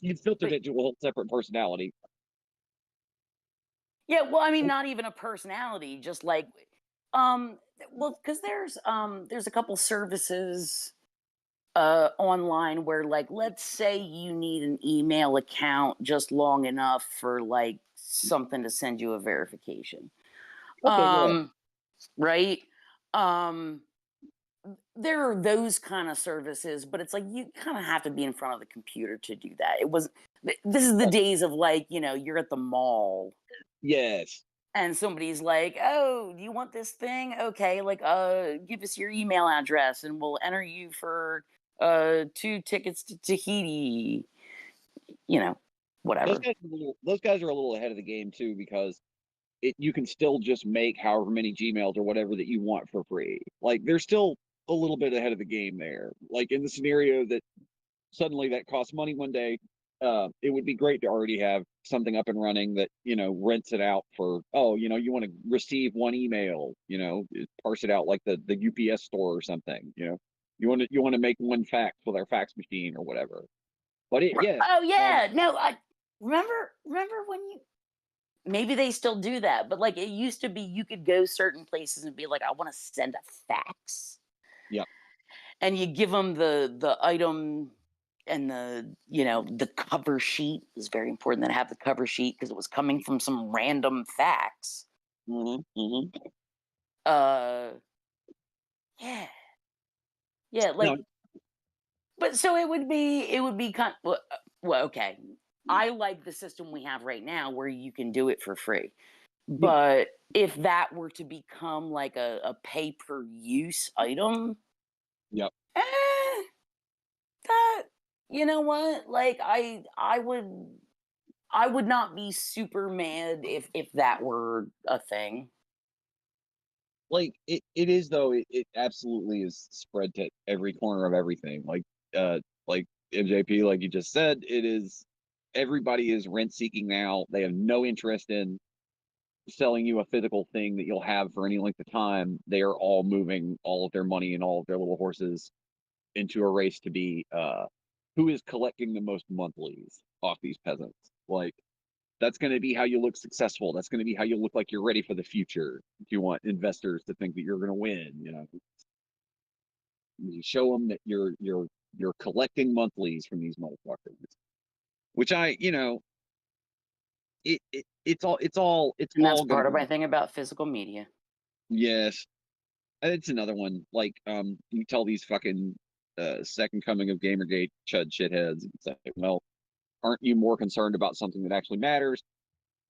You filtered it to a whole separate personality. Yeah, well, I mean, not even a personality, just like, well, because there's a couple services online where, like, let's say you need an email account just long enough for, like, something to send you a verification. Okay, right? There are those kind of services, but it's like you kind of have to be in front of the computer to do that. This is the days of, like, you're at the mall. Yes. And somebody's like, oh, do you want this thing? Okay, like, give us your email address and we'll enter you for 2 tickets to Tahiti. Whatever. Those guys are a little ahead of the game too, because you can still just make however many Gmails or whatever that you want for free. Like, they're still a little bit ahead of the game there. Like, in the scenario that suddenly that costs money one day, it would be great to already have something up and running that, rents it out for, you want to receive one email, parse it out like the UPS store or something, you want to make one fax with our fax machine or whatever. But oh yeah, no, I remember when maybe they still do that, but like it used to be you could go certain places and be like, I want to send a fax. Yep. And you give them the item and the cover sheet. It was very important to have the cover sheet because it was coming from some random fax. Mm-hmm. Yeah, like, No. but so it would be kind of, well, okay. I like the system we have right now where you can do it for free. But if that were to become like a pay per use item, yep. That, you know what? Like I would not be super mad if that were a thing. Like it is though. It absolutely is spread to every corner of everything. Like MJP, like you just said, it is. Everybody is rent seeking now. They have no interest in selling you a physical thing that you'll have for any length of time. They are all moving all of their money and all of their little horses into a race to be who is collecting the most monthlies off these peasants. Like that's going to be how you look successful. That's going to be how you look like you're ready for the future. If you want investors to think that you're going to win, you show them that you're collecting monthlies from these motherfuckers. Which it's all and that's part of my thing about physical media. Yes, it's another one. Like you tell these fucking second coming of Gamergate chud shitheads, it's like, well, aren't you more concerned about something that actually matters?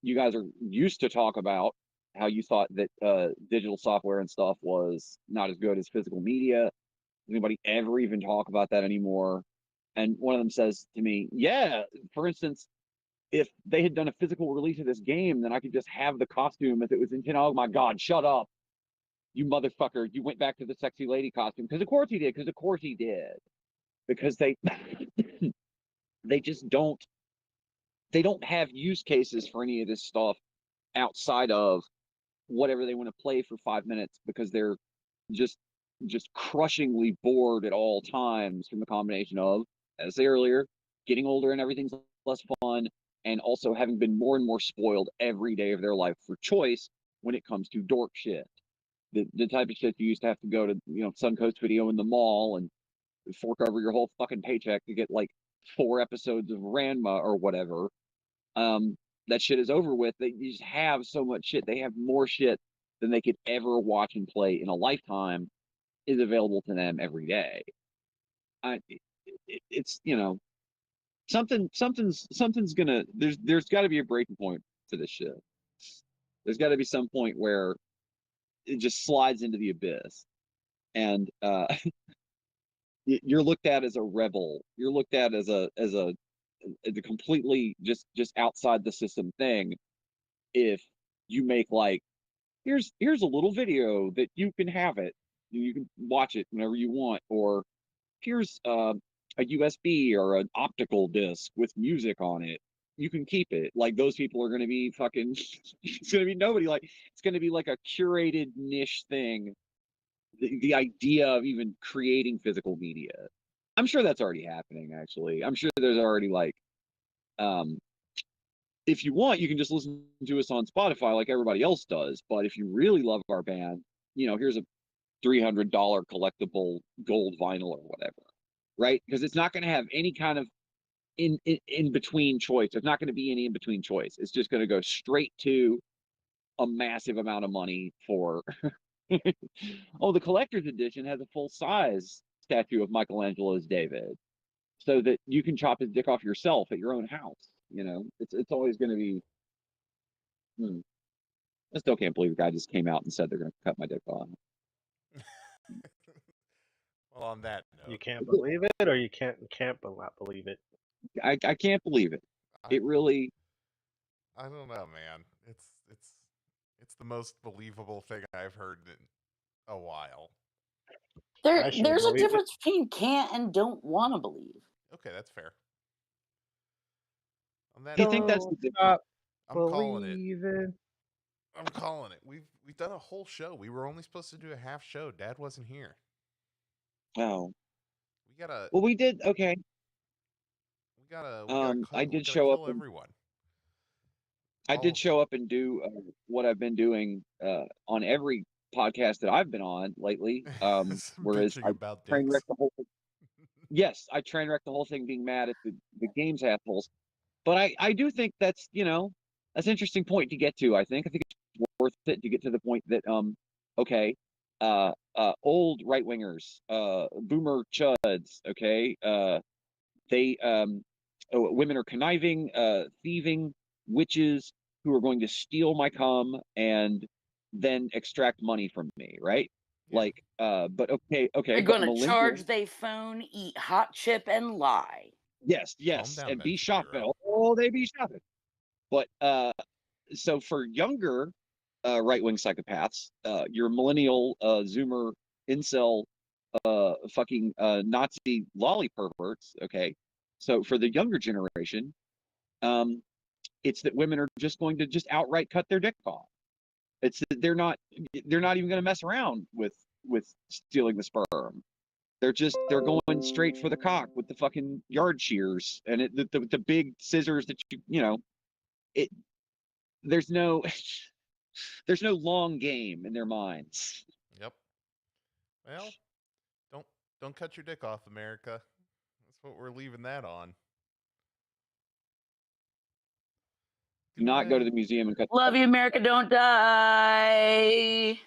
You guys are used to talk about how you thought that digital software and stuff was not as good as physical media. Does anybody ever even talk about that anymore? And one of them says to me, yeah, for instance, if they had done a physical release of this game, then I could just have the costume if it was in 10. Oh my God, shut up. You motherfucker. You went back to the sexy lady costume. Because of course he did. Because they they just don't have use cases for any of this stuff outside of whatever they want to play for 5 minutes because they're just crushingly bored at all times from the combination of, as I said earlier, getting older and everything's less fun, and also having been more and more spoiled every day of their life for choice when it comes to dork shit. The type of shit you used to have to go to, Suncoast Video in the mall and fork over your whole fucking paycheck to get like 4 episodes of Ranma or whatever. That shit is over with. They just have so much shit. They have more shit than they could ever watch and play in a lifetime is available to them every day. It's something's gonna there's got to be a breaking point for this shit. There's got to be some point where it just slides into the abyss, and you're looked at as a rebel. You're looked at as a completely just outside the system thing. If you make like here's a little video that you can have it, you can watch it whenever you want, or here's a USB or an optical disc with music on it. You can keep it. Like those people are going to be fucking. It's going to be nobody. Like it's going to be like a curated niche thing. The idea of even creating physical media. I'm sure that's already happening. Actually, I'm sure there's already like, if you want, you can just listen to us on Spotify like everybody else does. But if you really love our band, here's a $300 collectible gold vinyl or whatever, right? Because it's not going to have any kind of in between choice. There's not going to be any in between choice. It's just going to go straight to a massive amount of money for. Oh, the collector's edition has a full size statue of Michelangelo's David, so that you can chop his dick off yourself at your own house. It's always going to be. I still can't believe the guy just came out and said they're going to cut my dick off. Well, on that note, you can't believe it, or you can't not believe it. I can't believe it. It really. I don't know, man. It's the most believable thing I've heard in a while. There's a difference between can't and don't want to believe. Okay, that's fair. On that Do you note, think that's the Don't stop I'm calling it. believing. I'm calling it. We've done a whole show. We were only supposed to do a half show. Dad wasn't here. Oh, We gotta well, we did. Okay. I we did gotta show up kill and everyone. I All did of show up and do what I've been doing on every podcast that I've been on lately. them. Some Whereas bitching I about train dicks. wrecked the whole thing. Yes, I train wrecked the whole thing, being mad at the game's assholes. But I do think that's that's an interesting point to get to. I think it's worth it to get to the point that okay, old right wingers, boomer chuds, okay, they women are conniving, thieving witches who are going to steal my cum and then extract money from me, right? Yeah. Like, but okay, They're but gonna charge millennials, they phone, eat hot chip, and lie. yes, Calm down, and be Ben shopping. Shapiro. Oh, they be shopping. But so for younger right wing psychopaths, your millennial Zoomer incel fucking Nazi lolly perverts, okay. So for the younger generation, it's that women are just going to just outright cut their dick off. It's that they're not even going to mess around with stealing the sperm. They're going straight for the cock with the fucking yard shears and the big scissors that it there's no there's no long game in their minds. Yep. Well, don't don't cut your dick off, America. That's what we're leaving that on. Do not go to the museum and cut. Love you, America. Don't die.